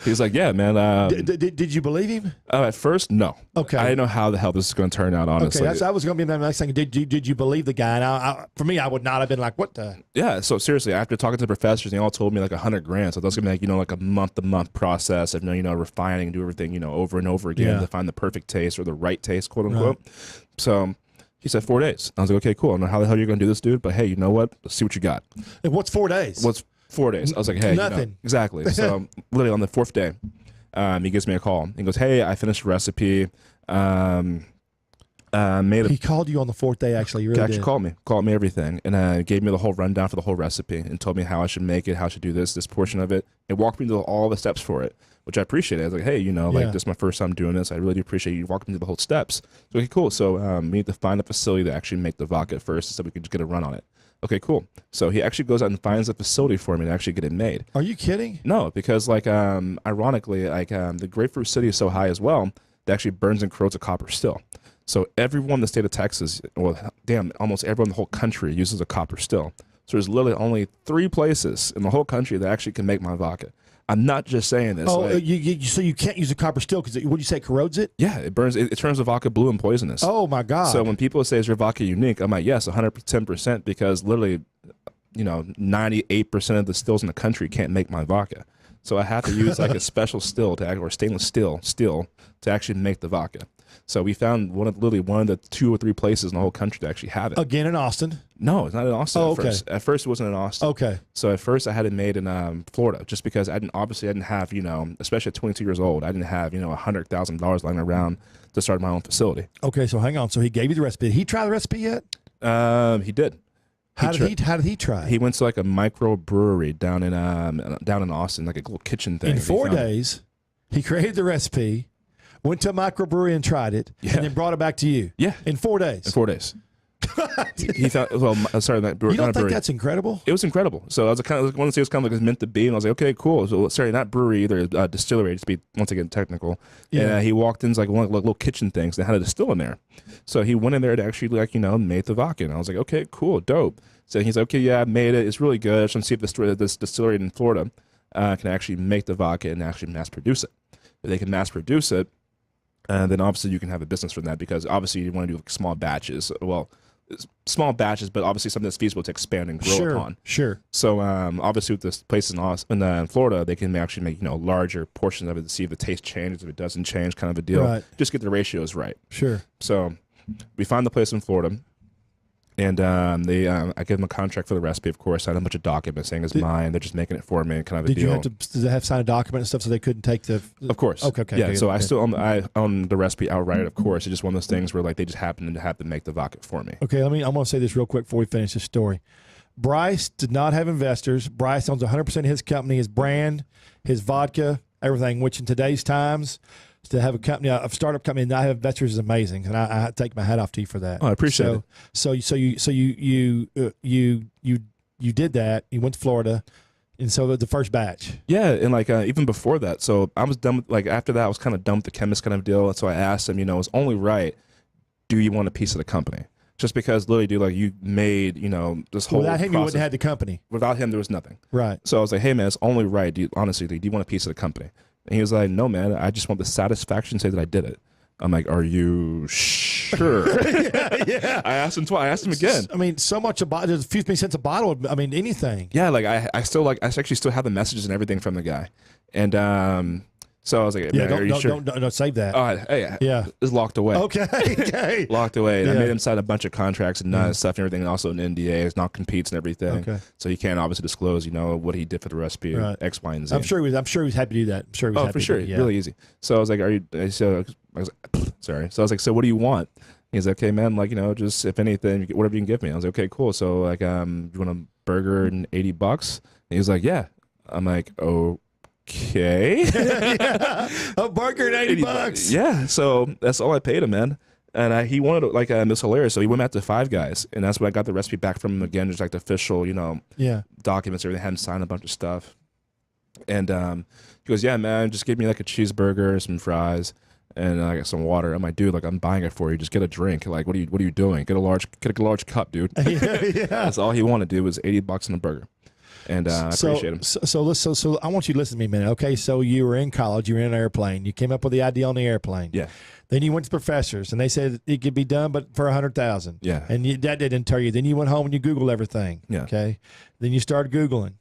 He's like, yeah, man. Did you believe him? At first, no. Okay. I didn't know how the hell this is going to turn out, honestly. Okay, that was going to be the next thing. Did you believe the guy? And for me, I would not have been like, what the? Yeah, so seriously, after talking to the professors, they all told me like $100,000. So that's going to be like, like a month-to-month process of, refining and do everything, over and over again to find the perfect taste or the right taste, quote unquote. Right. So he said 4 days. I was like, okay, cool. I don't know how the hell you're going to do this, dude, but hey, you know what? Let's see what you got. And what's 4 days? What's 4 days? I was like, hey, nothing. Exactly. So literally on the fourth day, he gives me a call. He goes, hey, I finished the recipe. He called you on the fourth day, actually. You really did. Called me everything, and gave me the whole rundown for the whole recipe and told me how I should make it, how I should do this portion of it, and walked me through all the steps for it, which I appreciated. I was like, hey, like this is my first time doing this. I really do appreciate you walking me through the whole steps. So, okay, cool. So we need to find a facility to actually make the vodka first so we can just get a run on it. Okay, cool. So he actually goes out and finds a facility for me to actually get it made. Are you kidding? No, because ironically, the grapefruit city is so high as well that actually burns and corrodes a copper still. So everyone in the state of Texas, almost everyone in the whole country uses a copper still. So there's literally only 3 places in the whole country that actually can make my vodka. I'm not just saying this. Oh, so you can't use a copper still because would you say it corrodes it? Yeah, it burns. It turns the vodka blue and poisonous. Oh my God! So when people say is your vodka unique, I'm like, yes, 110%, because literally, 98% of the stills in the country can't make my vodka. So I have to use like a special still or stainless steel to actually make the vodka. So we found one of the 2 or 3 places in the whole country to actually have it. Again in Austin? No, it's not in Austin. Oh, at first. At first, it wasn't in Austin. Okay. So at first, I had it made in Florida, just because I didn't have, especially at 22 years old, I didn't have, $100,000 lying around to start my own facility. Okay, so hang on. So he gave you the recipe. Did he try the recipe yet? He did. How did he try it? He went to like a micro brewery down in Austin, like a little kitchen thing. In 4 days, he created the recipe, went to a microbrewery and tried it, and then brought it back to you. Yeah. In 4 days. In 4 days. He thought, sorry, that brewery. You don't think that's incredible? It was incredible. So I was kind of want to say it's kind of like it's meant to be, and I was like, okay, cool. So sorry, not brewery either, distillery. Just to be once again technical. Yeah. And he walked in like one of the little kitchen things. They had a distill in there, so he went in there to actually made the vodka. And I was like, okay, cool, dope. So he's like, okay, yeah, I made it. It's really good. I just want to see if this distillery in Florida can actually make the vodka and actually mass produce it. If they can mass produce it, then obviously you can have a business from that, because obviously you want to do like small batches. Well, small batches, but obviously something that's feasible to expand and grow upon. Sure. So obviously with this place in Florida, they can actually make larger portions of it to see if the taste changes, if it doesn't change, kind of a deal. Right. Just get the ratios right. Sure. So we found the place in Florida, and I gave them a contract for the recipe. Of course, I had a bunch of documents saying it's mine. They're just making it for me, kind of a deal. Did they have to sign a document and stuff so they couldn't take the? Of course. Okay. Yeah. Okay, So okay. I still own the recipe outright. Of course, it's just one of those things where like they just happen to have to make the vodka for me. Okay. I'm going to say this real quick before we finish this story. Bryce did not have investors. Bryce owns 100% of his company, his brand, his vodka, everything. Which in today's times, to have a company, a startup company, and not have investors is amazing, and I take my hat off to you for that. Oh, I appreciate it. So you did that. You went to Florida, and so the first batch. Yeah, and like even before that, so I was done with, like after that I was kind of done with the chemist kind of deal. And so I asked him, it's only right, do you want a piece of the company? Just because literally, dude, like you made, this whole Without him, process. you wouldn't have had the company. Without him, there was nothing. Right. So I was like, hey man, it's only right. Honestly, do you want a piece of the company? And he was like, no man, I just want the satisfaction to say that I did it. I'm like, are you sure? Yeah. I asked him twice. I asked him again. I mean, so much about there's a few cents a bottle. I mean, anything. Yeah, like I actually still have the messages and everything from the guy, and so I was like, man, are you sure? Don't save that. Yeah, it's locked away. Okay. Locked away. And Yeah. I made him sign a bunch of contracts and stuff and everything, and also an NDA, not competes and everything. Okay. So he can't obviously disclose, what he did for the recipe, Right. X, Y, and Z. I'm sure he was happy to do that. I'm sure he was happy for to sure, do that. Yeah. really easy. So I was like, sorry. So I was like, so what do you want? He's like, okay, man, like, just if anything, whatever you can give me. I was like, okay, cool. So like, you want a burger and $80? And he was like, yeah. I'm like, okay. A burger and $80. Yeah. So that's all I paid him, man. And he wanted like it was hilarious. So he went back to Five Guys, and that's when I got the recipe back from him again, just like the official, documents. Everything, had him sign a bunch of stuff. And he goes, yeah, man, just give me like a cheeseburger, some fries, and I got some water. I'm like, dude, like I'm buying it for you. Just get a drink. Like, what are you doing? Get a large cup, dude. Yeah. That's all he wanted to do was $80 on a burger. And I appreciate him. So I want you to listen to me a minute, okay? So you were in college, you were in an airplane, you came up with the idea on the airplane. Yeah. Then you went to professors, and they said it could be done, but for $100,000. Yeah. And that didn't tell you. Then you went home and you Googled everything. Yeah. Okay. Then you started Googling.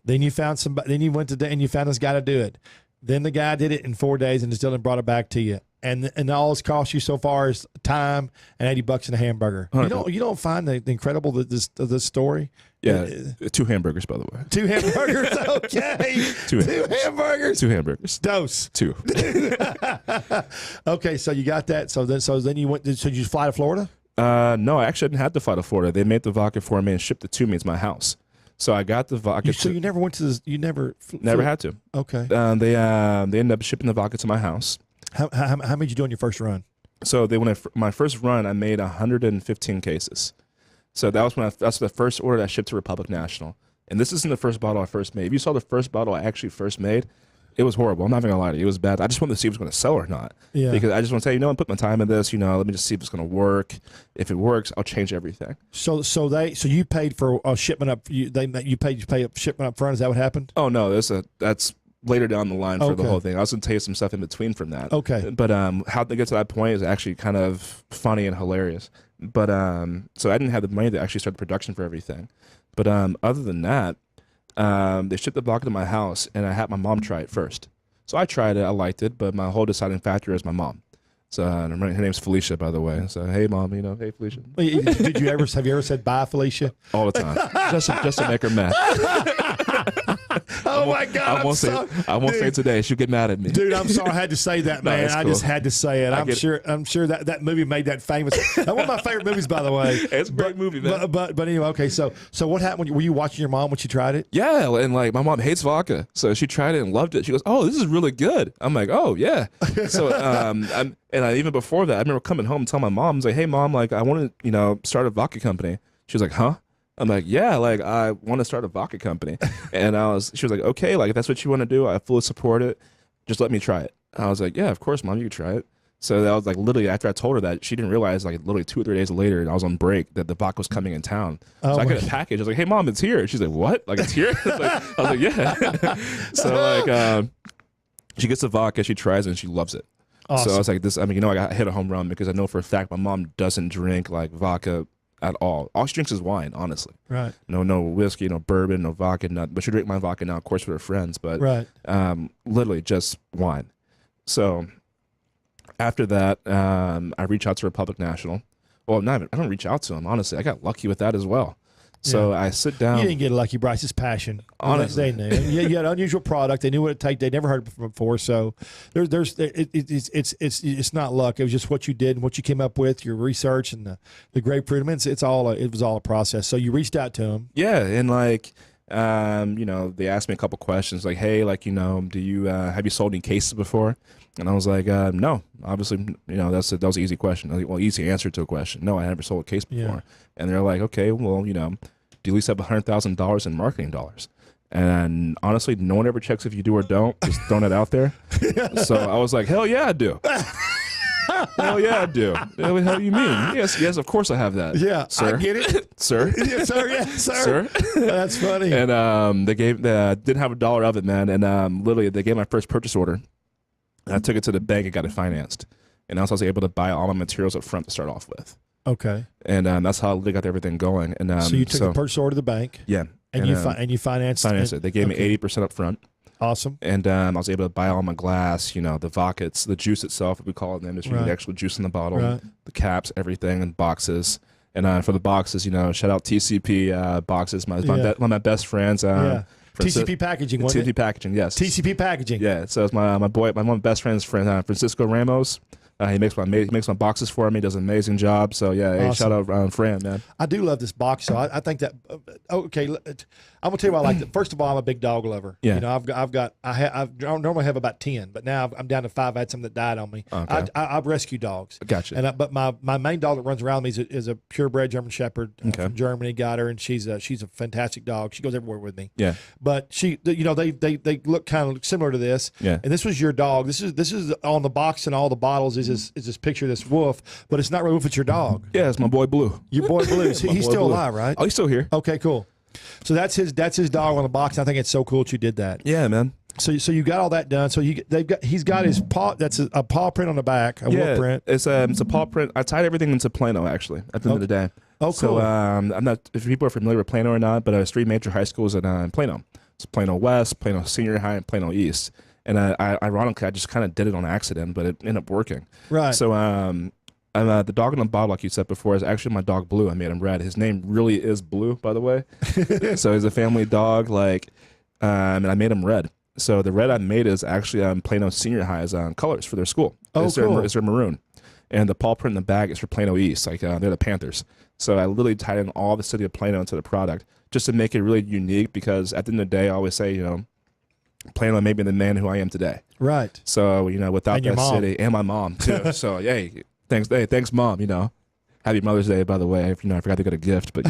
Then you found somebody. Then you went to and you found this guy to do it. Then the guy did it in 4 days and still brought it back to you. And all it's cost you so far is time and $80 in a hamburger. You don't find the incredible this story. Yeah, 2 hamburgers, by the way. 2 hamburgers, okay. Two hamburgers. 2 hamburgers. Dose. 2. Okay, so you got that. So then you went. So you fly to Florida? No, I actually didn't have to fly to Florida. They made the vodka for me and shipped it to me. It's my house. So I got the vodka. So you never went to this? You never? Never had to. Okay. They ended up shipping the vodka to my house. How many did you do on your first run? So my first run, I made 115 cases. So that's the first order that I shipped to Republic National. And this isn't the first bottle I first made. If you saw the first bottle I actually first made, it was horrible. I'm not even gonna lie to you. It was bad. I just wanted to see if it was gonna sell or not. Yeah. Because I just want to say, I put my time in this. Let me just see if it's gonna work. If it works, I'll change everything. So you paid for a shipment up. You pay a shipment up front. Is that what happened? Oh no, that's later down the line for the whole thing. I was going to tell you some stuff in between from that. Okay. But how they get to that point is actually kind of funny and hilarious. But so I didn't have the money to actually start the production for everything. But other than that, they shipped the vodka to my house, and I had my mom try it first. So I tried it, I liked it, but my whole deciding factor is my mom. So her name's Felicia, by the way. So hey, mom, hey Felicia. Have you ever said bye, Felicia? All the time, just to make her mad. Oh my God! I won't say it today. She'll get mad at me. Dude, I'm sorry I had to say that, No, man. that's I cool. just had to say it. I'm sure that movie made that famous. That's one of my favorite movies, by the way. It's a great movie, man. But anyway, okay. So what happened? Were you watching your mom when she tried it? Yeah, and like my mom hates vodka, so she tried it and loved it. She goes, "Oh, this is really good." I'm like, "Oh yeah." So even before that, I remember coming home and telling my mom, I was like, "Hey mom, like I want to start a vodka company." She was like, "Huh?" I'm like, "Yeah, like I want to start a vodka company." And she was like, "Okay, like if that's what you want to do, I fully support it. Just let me try it." I was like, "Yeah, of course, mom, you can try it." So that was like literally after I told her that, she didn't realize like literally 2 or 3 days later, and I was on break, that the vodka was coming in town. So I got a package. I was like, "Hey mom, it's here." She's like, "What? Like it's here?" I was like, "Yeah." So like she gets the vodka, she tries it, and she loves it. Awesome. So I was like, I hit a home run because I know for a fact my mom doesn't drink like vodka at all. All she drinks is wine, honestly. Right. No whiskey, no bourbon, no vodka, nothing. But she drink my vodka now, of course, with her friends. But right. Literally just wine. So after that, I reach out to Republic National. Well, I don't reach out to them, honestly. I got lucky with that as well. So I sit down. You didn't get lucky, Bryce. It's passion. Honestly. They knew. You had an unusual product. They knew what it take. They never heard it before. So it's not luck. It was just what you did and what you came up with, your research and the grapefruit. I mean, it was all a process. So you reached out to them. Yeah, and like they asked me a couple questions like, "Hey, like do you have you sold any cases before?" And I was like, "No, obviously, that was an easy question. Like, well, easy answer to a question. No, I never sold a case before." Yeah. And they're like, "Okay, well, do you at least have $100,000 in marketing dollars?" And honestly, no one ever checks if you do or don't. Just throwing it out there. So I was like, "Hell yeah, I do." Hell yeah, I do. What the hell you mean? Yes, of course I have that. Yeah, sir. I get it. Sir. Yes, sir. Yes, sir. That's funny. And they didn't have $1 of it, man. And literally, they gave my first purchase order. And I took it to the bank and got it financed. And I was able to buy all my materials up front to start off with. Okay. And that's how they got everything going. And so you took the purchase order to the bank. Yeah. And you financed it. They gave me 80% up front. Awesome. And I was able to buy all my glass, the vodka, the juice itself, we call it in the industry, the actual juice in the bottle, the caps, everything, and boxes. And for the boxes, shout out TCP boxes, one of my best friends. TCP Packaging, wasn't TCP it? Packaging, yes. TCP Packaging. Yeah, so it's one of my best friends' friend, Francisco Ramos. He makes my boxes for me. Does an amazing job. So yeah, hey, shout out Fran, man. I do love this box. So I think that okay. I'm gonna tell you why I like it. First of all, I'm a big dog lover. Yeah. I normally have about 10, but now I'm down to 5. I had some that died on me. Okay. I've rescued dogs. Gotcha. But my main dog that runs around me is a purebred German Shepherd from Germany. Got her, and she's a fantastic dog. She goes everywhere with me. Yeah. But they look kind of similar to this. Yeah. And this was your dog. This is on the box and all the bottles is this picture of this wolf, but it's not really wolf. It's your dog. Yeah, it's my boy Blue. Your boy Blue. He's still alive, right? Oh, he's still here. Okay, cool. So that's his dog on the box. I think it's so cool that you did that. Yeah, man. So you got all that done. So he's got his paw. That's a paw print on the back. A wolf print. It's a paw print. I tied everything into Plano actually. At the end of the day. Oh, cool. So I'm not if people are familiar with Plano or not, but there's 3 major high schools in Plano. It's Plano West, Plano Senior High, and Plano East. And ironically, I just kind of did it on accident, but it ended up working. Right. So the dog in the bottle, like you said before, is actually my dog Blue. I made him red. His name really is Blue, by the way. So he's a family dog, and I made him red. So the red I made is actually Plano Senior High's colors for their school. Oh, cool. It's their maroon. And the paw print in the bag is for Plano East. They're the Panthers. So I literally tied in all the city of Plano into the product just to make it really unique because at the end of the day, I always say, Plano made me the man who I am today. Right. So, without that city, and my mom too. So, hey, thanks, Mom. Happy Mother's Day, by the way. I forgot to get a gift, but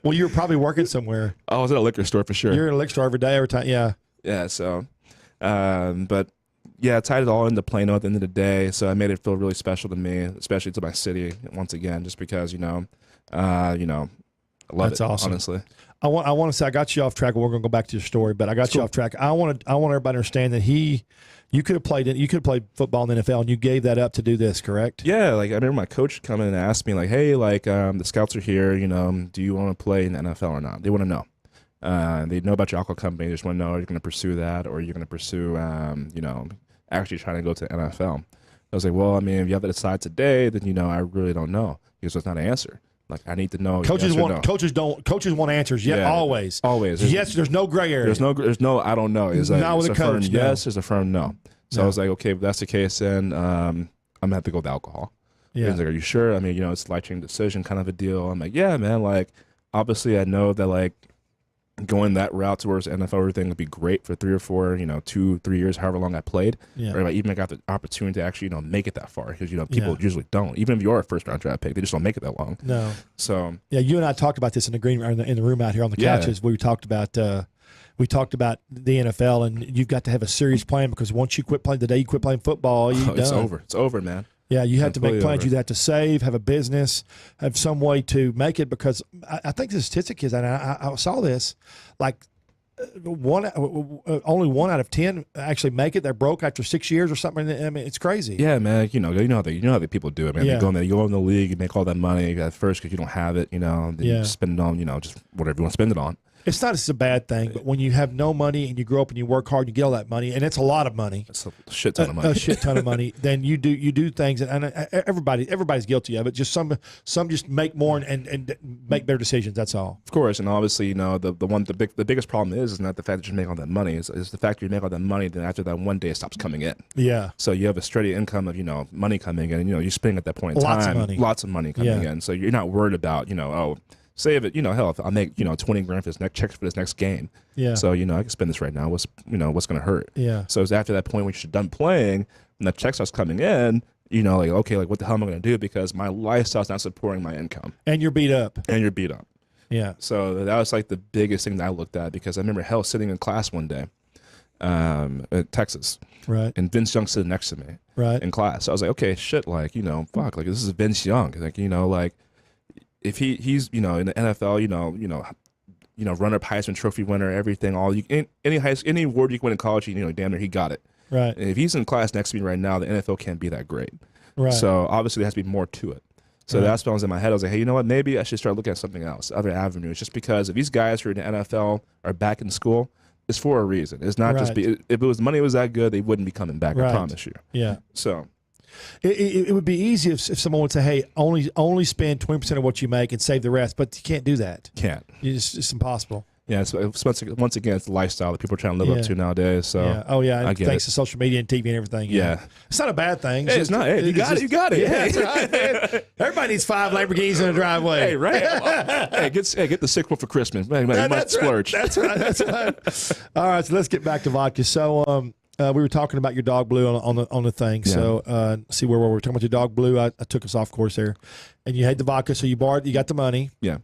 Well, you were probably working somewhere. I was at a liquor store for sure. You're in a liquor store every day, every time. Yeah. Yeah. So, but yeah, I tied it all into Plano at the end of the day. So I made it feel really special to me, especially to my city once again, just because I love That's it. awesome. Honestly. I want to say I got you off track. We're going to go back to your story, but I got you off track. I want everybody to understand that you could have played football in the NFL, and you gave that up to do this, correct? Yeah, I remember my coach coming and asked me hey, the scouts are here. Do you want to play in the NFL or not? They want to know. They know about your alcohol company. They just want to know are you going to pursue that or are you going to pursue actually trying to go to the NFL. I was like, well, I mean, if you have to decide today, then I really don't know because it's not an answer. Like, I need to know. Coaches yes or want no. coaches want answers. Yeah, always. Yes, there's no gray area. There's no I don't know. It's like, not with it's a a coach. firm yes, there's a firm no. So I was like, okay, if that's the case, then I'm gonna have to go with alcohol. Yeah. He's like, are you sure? I mean, it's a life-changing decision kind of a deal. I'm like, yeah, man. Like, obviously, I know that like going that route towards the NFL, everything would be great for 3 or 4, 2, 3 years, however long I played. Yeah. Or if I even got the opportunity to actually, make it that far, because people usually don't. Even if you're a first-round draft pick, they just don't make it that long. No. So yeah, you and I talked about this in the green in the room out here on the couches. We talked about the NFL, and you've got to have a serious plan, because once you quit playing, the day you quit playing football, it's over. It's over, man. Yeah, you have to make plans. Over. You have to save, have a business, have some way to make it, because I think the statistic is, and I saw this, like only 1 out of 10 actually make it. They're broke after 6 years or something. I mean, it's crazy. Yeah, man. You know how the people do it, man. Yeah. You go in the league, you make all that money at first because you don't have it. Then you spend it on, just whatever you want to spend it on. It's not just a bad thing, but when you have no money and you grow up and you work hard, you get all that money, and it's a lot of money. It's a shit ton of money. A shit ton of money. Then you do things, and everybody's guilty of it. Just some just make more and make better decisions. That's all. Of course, and obviously, the biggest problem is not the fact that you make all that money. Is the fact that you make all that money, then after that one day it stops coming in. Yeah. So you have a steady income of money coming in, and you're spending at that point in time lots of money coming in. So you're not worried about save it, hell, if I make, 20 grand for this next check for this next game. Yeah. So, I can spend this right now. What's going to hurt? Yeah. So it's after that point when you're done playing and the check starts coming in, okay, what the hell am I going to do? Because my lifestyle's not supporting my income. And you're beat up. Yeah. So that was like the biggest thing that I looked at, because I remember sitting in class one day, at Texas. Right. And Vince Young sitting next to me. Right. In class. So I was like, okay, shit, fuck, this is Vince Young. If he's in the NFL, runner-up Heisman Trophy winner, everything, any award you can win in college, damn near he got it. Right. And if he's in class next to me right now, the NFL can't be that great. Right. So obviously there has to be more to it. So that's what was in my head. I was like, hey, you know what? Maybe I should start looking at something else, other avenues. Just because if these guys who are in the NFL are back in school, it's for a reason. It's not just if it was money was that good, they wouldn't be coming back. I promise you. Yeah. So. It would be easy if someone would say, "Hey, only spend 20% of what you make and save the rest," but you can't do that. Can't. It's impossible. Yeah, it's once again, it's the lifestyle that people are trying to live up to nowadays. So yeah. Oh yeah, thanks to social media and TV and everything. Yeah, it's not a bad thing. It's not. Hey, you got it. Yeah, that's right, man. Everybody needs 5 Lamborghinis in a driveway. Hey, right. Get the sick one for Christmas. Man, you might splurge. That's right. All right, so let's get back to vodka. So we were talking about your dog blue on the thing. Yeah. So see where we were talking about your dog blue. I took us off course there, and you had the vodka. So you got the money. Yeah.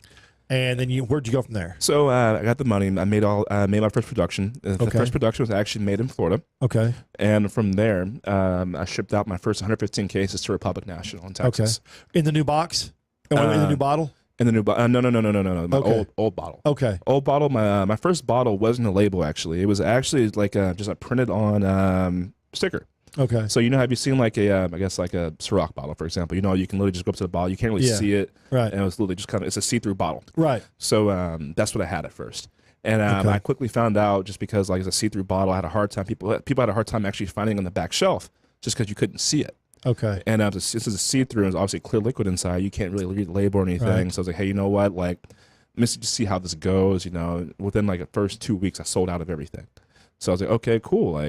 And then where'd you go from there? So I got the money. I made my first production. The first production was actually made in Florida. Okay. And from there, I shipped out my first 115 cases to Republic National in Texas. Okay. In the new box? In the new bottle? In the new bottle? No. My old bottle. Okay. Old bottle. My first bottle wasn't a label, actually. It was actually like just a printed on sticker. Okay. So have you seen like a Ciroc bottle, for example? You can literally just go up to the bottle. You can't really see it. Right. And it was literally just it's a see-through bottle. Right. So that's what I had at first. And I quickly found out, just because it's a see-through bottle, I had a hard time. People had a hard time actually finding it on the back shelf, just because you couldn't see it. Okay. And this is a see-through, and it's obviously clear liquid inside. You can't really read the label or anything. Right. So I was like, hey, you know what? Let me just see how this goes. Within the first 2 weeks, I sold out of everything. So I was like, okay, cool.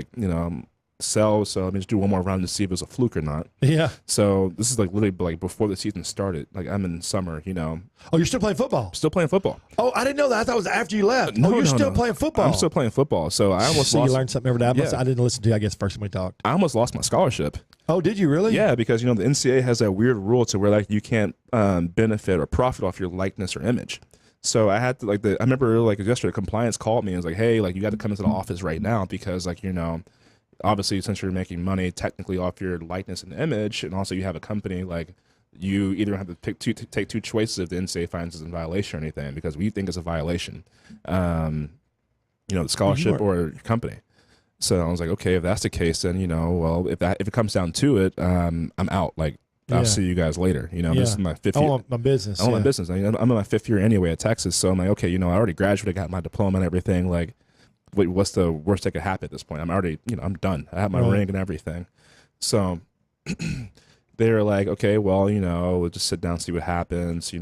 Sell, so let me just do one more round to see if it was a fluke or not. Yeah. So this is literally before the season started. I'm in summer, Oh, you're still playing football? Still playing football. Oh, I didn't know that. I thought it was after you left. No, you're still no. playing football. I'm still playing football. So I almost lost. You learned something every day. I didn't listen to you, I guess, first when we talked. I almost lost my scholarship. Oh, did you really? Yeah, because the NCAA has that weird rule to where you can't benefit or profit off your likeness or image. So I had to I remember yesterday, compliance called me and was like, hey, you got to come into the office right now, because obviously, since you're making money technically off your likeness and image, and also you have a company, you either have to take two choices if the NCAA finds it's in violation or anything, because we think it's a violation, the scholarship or your company. So I was like, okay, if that's the case, then well, if it comes down to it, I'm out. I'll see you guys later. This is my 5th year. I want my business. I'm in my 5th year anyway at Texas, so I'm like, okay, I already graduated, got my diploma and everything. What's the worst that could happen at this point? I'm already, I'm done. I have my ring and everything. So they were like, okay, well, we'll just sit down and see what happens.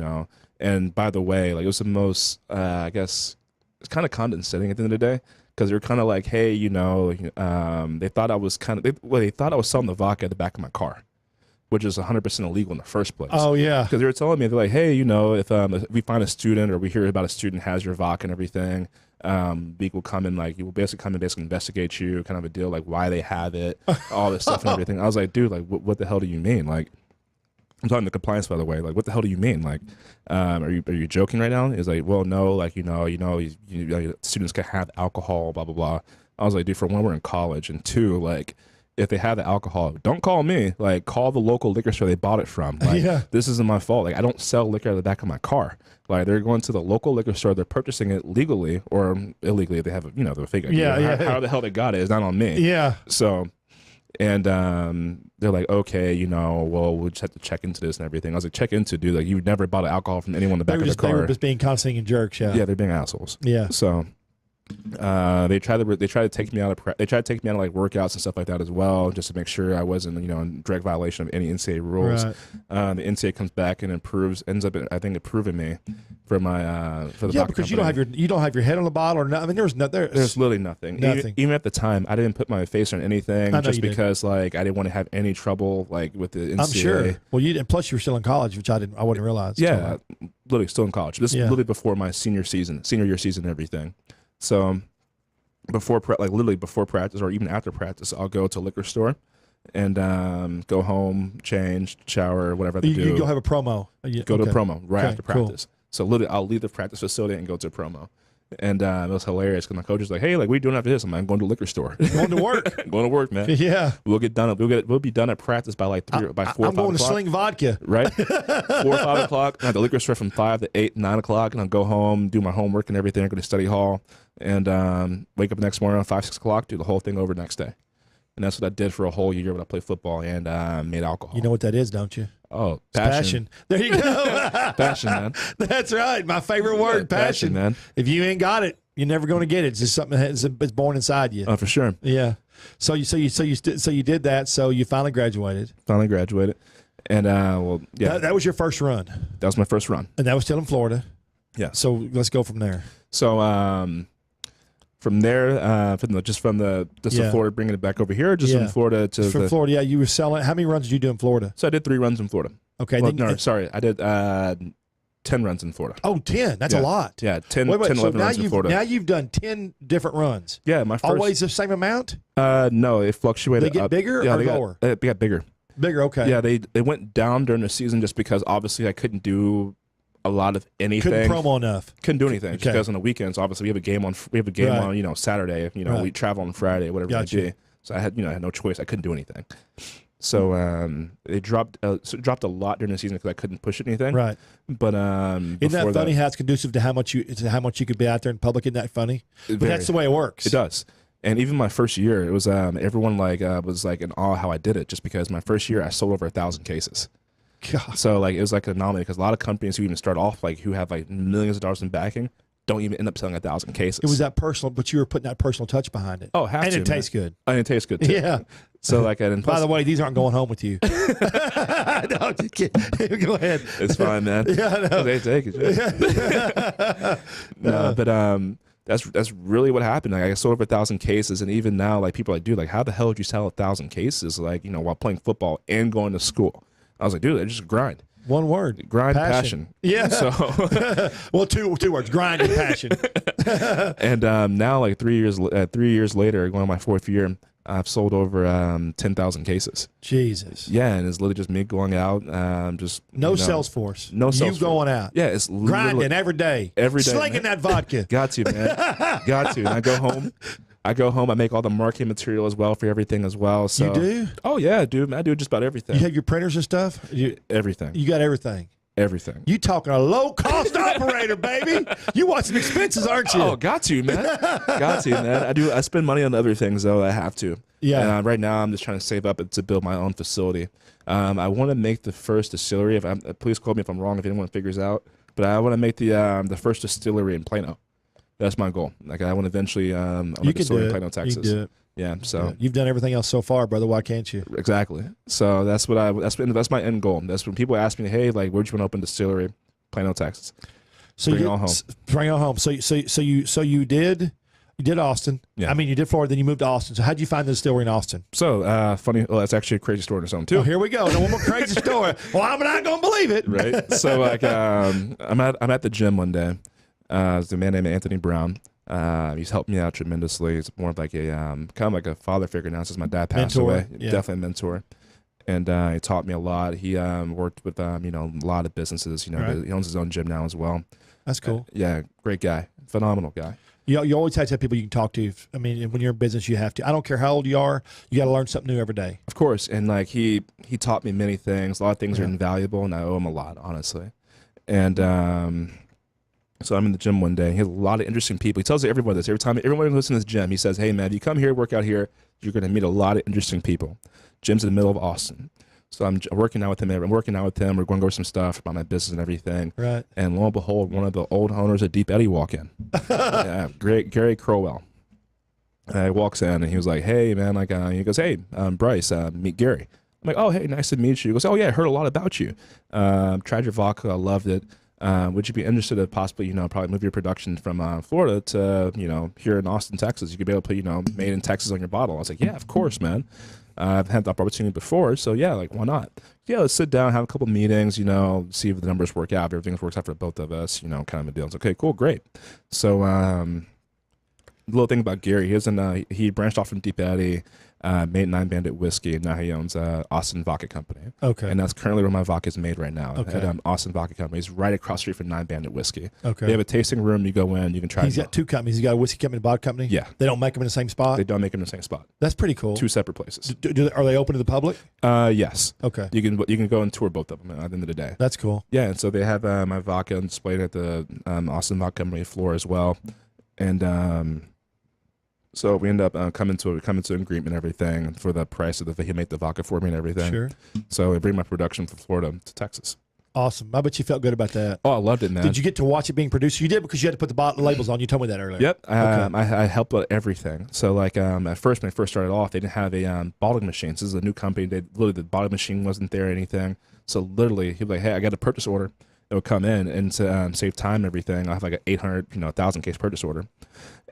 And by the way, like it was the most, I guess, it's kind of condescending at the end of the day, because they're kind of like, hey, you know, they thought I was they thought I was selling the vodka at the back of my car, which is 100% illegal in the first place. Oh yeah, because they were telling me, they're like, hey, you know, if we find a student or we hear about a student has your vodka and everything, we will come and like, you will basically come and basically investigate you, kind of a deal, like why they have it, all this stuff and everything. I was like, dude, like what the hell do you mean? Like, I'm talking to compliance, by the way. Like, what the hell do you mean? Like, are you joking right now? He's like, well, no, like, you know, students can have alcohol, blah blah blah. I was like, dude, for one, we're in college, and two, like, if they have the alcohol, don't call me. Like, call the local liquor store they bought it from. Like, this isn't my fault. Like, I don't sell liquor out of the back of my car. Like, they're going to the local liquor store, they're purchasing it legally or illegally. They have, you know, the fake idea. How the hell they got it is not on me. Yeah. So. And they're like, okay, you know, well, we'll just have to check into this and everything. I was like, check into, dude. Like, you never bought alcohol from anyone in the back of the car. They were just being condescending jerks, yeah. Yeah, they're being assholes. Yeah. So they tried to take me out of like workouts and stuff like that as well, just to make sure I wasn't, you know, in direct violation of any NCAA rules. Right. The NCAA comes back and ends up, I think, approving me for my for the vodka because company. you don't have your head on the bottle or nothing. I mean, there's literally nothing. Nothing. Even at the time, I didn't put my face on anything, just because like I didn't want to have any trouble like with the NCAA. I'm sure. Well, and plus you were still in college, which I wouldn't realize. Yeah, literally still in college. This is literally before my senior year season and everything. So before practice or even after practice, I'll go to a liquor store and go home, change, shower, whatever I do. You'll have a promo. Go to a promo after practice. Cool. So literally, I'll leave the practice facility and go to a promo. And it was hilarious because my coach was like, "Hey, like, what are you doing after this?" I'm like, "I'm going to the liquor store." Going to work. Going to work, man. Yeah. We'll get done. We'll be done at practice by like 4 or 5 o'clock. I'm going to sling vodka. Right. 4 or 5 o'clock. I'm at the liquor store from 5 to 8, 9 o'clock, and I'll go home, do my homework and everything. Go to study hall, and wake up the next morning around 5, 6 o'clock, do the whole thing over next day. And that's what I did for a whole year when I played football and made alcohol. You know what that is, don't you? Oh, passion. There you go. Passion, man. That's right. My favorite word, passion, man. If you ain't got it, you're never going to get it. It's just something that's born inside you. Oh, for sure. Yeah. So you did that. So you finally graduated. And that was your first run. That was my first run, and that was still in Florida. Yeah. So let's go from there. So from there, from Florida, bringing it back over here, just from Florida to Florida. Yeah, you were selling. How many runs did you do in Florida? So I did 3 runs in Florida. Okay. Well, sorry, I did 10 runs in Florida. Oh, 10. That's a lot. Yeah, 10, 11 runs in Florida. Now you've done 10 different runs. Yeah, my first. Always the same amount? No, it fluctuated. They get bigger or lower? They got bigger. Bigger, okay. Yeah, they went down during the season just because obviously I couldn't do a lot of anything. Couldn't promo enough. Couldn't do anything. Just because on the weekends, obviously we have a game on Saturday. We travel on Friday, whatever it might be. So I had no choice. I couldn't do anything. So it dropped a lot during the season because I couldn't push anything. Right. But isn't that funny how it's conducive to how much you could be out there in public? Isn't that funny? But that's the way it works. It does. And even my first year, it was everyone was like in awe how I did it, just because my first year I sold over 1,000 cases. God. So like it was like an anomaly because a lot of companies who even start off who have like millions of dollars in backing don't even end up selling 1,000 cases. It was that personal, but you were putting that personal touch behind it. Oh, and it tastes good. And it tastes good too. Yeah. So like, and by the way, these aren't going home with you. No, just kidding. Go ahead. It's fine, man. Yeah, I know. They take it. No, but that's really what happened. Like I sold over 1,000 cases, and even now, like people are like, dude, like how the hell did you sell 1,000 cases? Like while playing football and going to school. I was like, dude, I just grind. One word. Grind, passion. Yeah. So, well, two words: grind and passion. And now, like 3 years later, going on my 4th year, I've sold over 10,000 cases. Jesus. Yeah, and it's literally just me going out, just no sales force. No sales force. You going out. Yeah, it's grinding every day. Slinging that vodka. Got to, man. Got to. And I go home. I make all the marketing material as well for everything as well. So. You do? Oh yeah, dude. I do just about everything. You have your printers and stuff. Everything. You got everything. Everything. You talking a low cost operator, baby? You want some expenses, aren't you? Oh, got to, man. Got to, man. I do. I spend money on other things though. I have to. Yeah. And right now, I'm just trying to save up to build my own facility. I want to make the first distillery. Please quote me if I'm wrong. If anyone figures out, but I want to make the first distillery in Plano. That's my goal. Like I want to eventually make a distillery in Plano, Texas. You can do it. Yeah. So you've done everything else so far, brother. Why can't you? Exactly. So that's my end goal. That's when people ask me, hey, like, where'd you want to open a distillery? Plano, Texas. So Bring you it all home. Bring it all home. So you did Austin. Yeah. I mean, you did Florida, then you moved to Austin. So how'd you find the distillery in Austin? So funny. Well, that's actually a crazy story in its own too. Oh, here we go. Now, one more crazy story. Well, I'm not gonna believe it. Right. So like, I'm at the gym one day. There's a man named Anthony Brown. He's helped me out tremendously. He's more of like a kind of like a father figure now since my dad passed away. Yeah. Definitely a mentor. And he taught me a lot. He worked with a lot of businesses. Right. He owns his own gym now as well. That's cool. Yeah, great guy, phenomenal guy. You always have to have people you can talk to. I mean, when you're in business, you have to. I don't care how old you are. You got to learn something new every day. Of course, and like he taught me many things. A lot of things are invaluable, and I owe him a lot, honestly. And so I'm in the gym one day. He has a lot of interesting people. He tells everyone this every time. Everyone who goes to this gym, he says, "Hey man, if you come here, work out here, you're going to meet a lot of interesting people." Gym's in the middle of Austin. So I'm working out with him. We're going over some stuff about my business and everything. Right. And lo and behold, one of the old owners of Deep Eddy walk in. Great Gary Crowell. And he walks in and he was like, "Hey man," like he goes, "Hey, Bryce, meet Gary." I'm like, "Oh hey, nice to meet you." He goes, "Oh yeah, I heard a lot about you. Tried your vodka, I loved it. Would you be interested in possibly, probably move your production from Florida to, here in Austin, Texas? You could be able to put, made in Texas on your bottle." I was like, "Yeah, of course, man. I've had the opportunity before, so yeah, like why not? Yeah, let's sit down, have a couple meetings, see if the numbers work out, if everything works out for both of us, kind of a deal." It's okay, cool, great. So, little thing about Gary, he branched off from Deep Eddy, made 9 Bandit whiskey, and now he owns Austin Vodka Company. Okay. And that's currently where my vodka is made right now. Okay. At Austin Vodka Company. He's right across the street from 9 Bandit whiskey. Okay. They have a tasting room. You go in, you can try. He's got 2 companies. He's got a whiskey company and a vodka company. Yeah. They don't make them in the same spot. They don't make them in the same spot. That's pretty cool. 2 separate places. Are they open to the public? Yes. Okay. You can go and tour both of them at the end of the day. That's cool. Yeah, and so they have my vodka displayed at the Austin Vodka Company floor as well, and so we end up coming to an agreement and everything for the price of he made the vodka for me and everything. Sure. So I bring my production from Florida to Texas. Awesome. I bet you felt good about that. Oh, I loved it, man. Did you get to watch it being produced? You did, because you had to put the labels on. You told me that earlier. Yep. Okay. I helped with everything. So like at first, when I first started off, they didn't have a bottling machine. This is a new company. The bottling machine wasn't there or anything. So literally, he'd be like, "Hey, I got a purchase order." It would come in, and to save time and everything, I have like an 800, 1,000 case purchase order,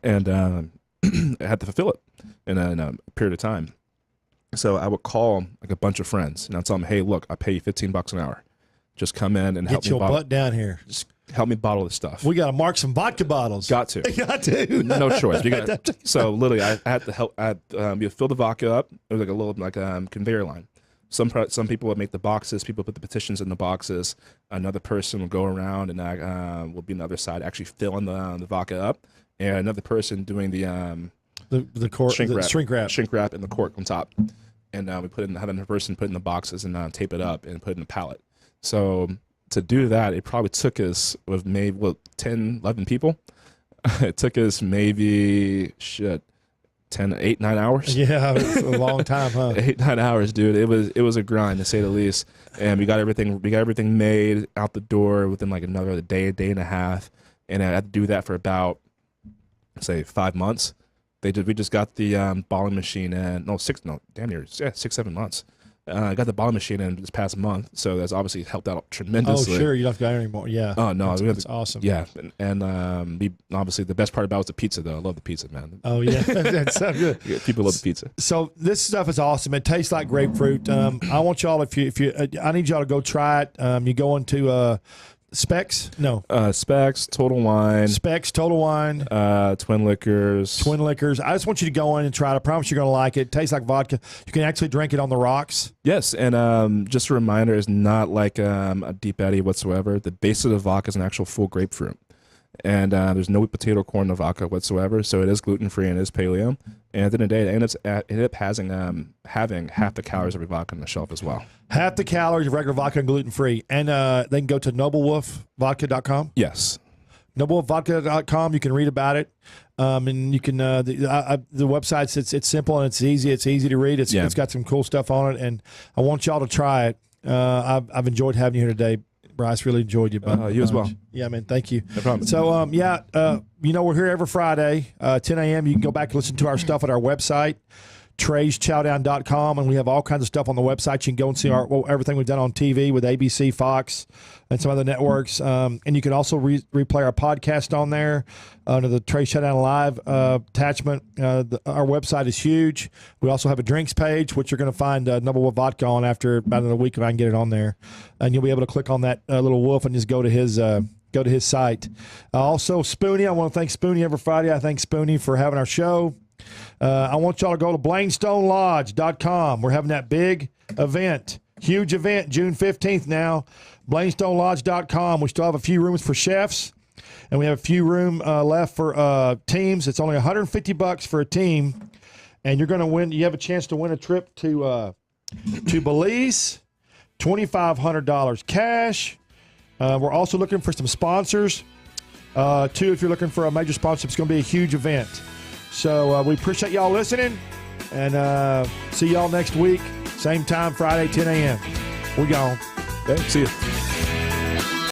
and I had to fulfill it in a period of time. So I would call like a bunch of friends, and I'd tell them, "Hey, look, I pay you $15 an hour. Just come in and help me Get your butt down here. Just help me bottle this stuff." We got to mark some vodka bottles. Got to. Got to. No choice. So literally, I had to help. You fill the vodka up. It was like a little conveyor line. Some people would make the boxes. People put the petitions in the boxes. Another person would go around, and I will be on the other side, actually filling the vodka up, and another person doing the shrink wrap and the cork on top. And we have another person put in the boxes and tape it up and put it in the pallet. So to do that, it probably took us with maybe 10, 11 people. It took us maybe 8, 9 hours. Yeah, it's a long time, huh? 8, 9 hours, dude. It was a grind, to say the least. And we got everything made out the door within like another day and a half. And I had to do that for about, say, 5 months. We just got the bottling machine in 6, 7 months. I got the bottling machine in this past month, so that's obviously helped out tremendously. Oh, sure, you don't have to go anymore. Yeah. Oh no, that's awesome. Yeah, and obviously the best part about it was the pizza, though. I love the pizza, man. Oh yeah, that's so good. Yeah, people love the pizza. So this stuff is awesome. It tastes like grapefruit. I want y'all, if you, I need y'all to go try it. You go into Specs? No. Specs, Total Wine. Specs, Total Wine. Twin Liquors. Twin Liquors. I just want you to go in and try it. I promise you're going to like it. It tastes like vodka. You can actually drink it on the rocks. Yes, and just a reminder, it's not like a Deep Eddy whatsoever. The base of the vodka is an actual full grapefruit. And there's no potato corn in the vodka whatsoever, so it is gluten-free and it is paleo. And at the end of the day, it ends up having half the calories of your vodka on the shelf as well. Half the calories of regular vodka and gluten-free. And they can go to noblewolfvodka.com. Yes. noblewolfvodka.com. You can read about it. And you can the website, it's simple and it's easy to read. It's got some cool stuff on it, and I want y'all to try it. I've enjoyed having you here today, Bryce. Really enjoyed you, bud. You as well. Yeah, man. Thank you. No problem. So, we're here every Friday, 10 a.m. You can go back and listen to our stuff at our website, Trey'sChowdown.com, and we have all kinds of stuff on the website. You can go and see everything we've done on TV with ABC, Fox, and some other networks. And you can also replay our podcast on there under the Trey Showdown Live attachment. Our website is huge. We also have a drinks page, which you're going to find Noble Vodka on after about a week if I can get it on there. And you'll be able to click on that little wolf and just go to his site. Also, Spoonie, I want to thank Spoonie every Friday. I thank Spoonie for having our show. I want y'all to go to BlainstoneLodge.com. We're having that big event, huge event, June 15th now. BlainstoneLodge.com. We still have a few rooms for chefs, and we have a few room left for teams. It's only $150 for a team, and you're going to win. You have a chance to win a trip to Belize, $2,500 cash. We're also looking for some sponsors, too. If you're looking for a major sponsor, it's going to be a huge event. So we appreciate y'all listening, and see y'all next week. Same time, Friday, 10 a.m. We gone. Okay, see you.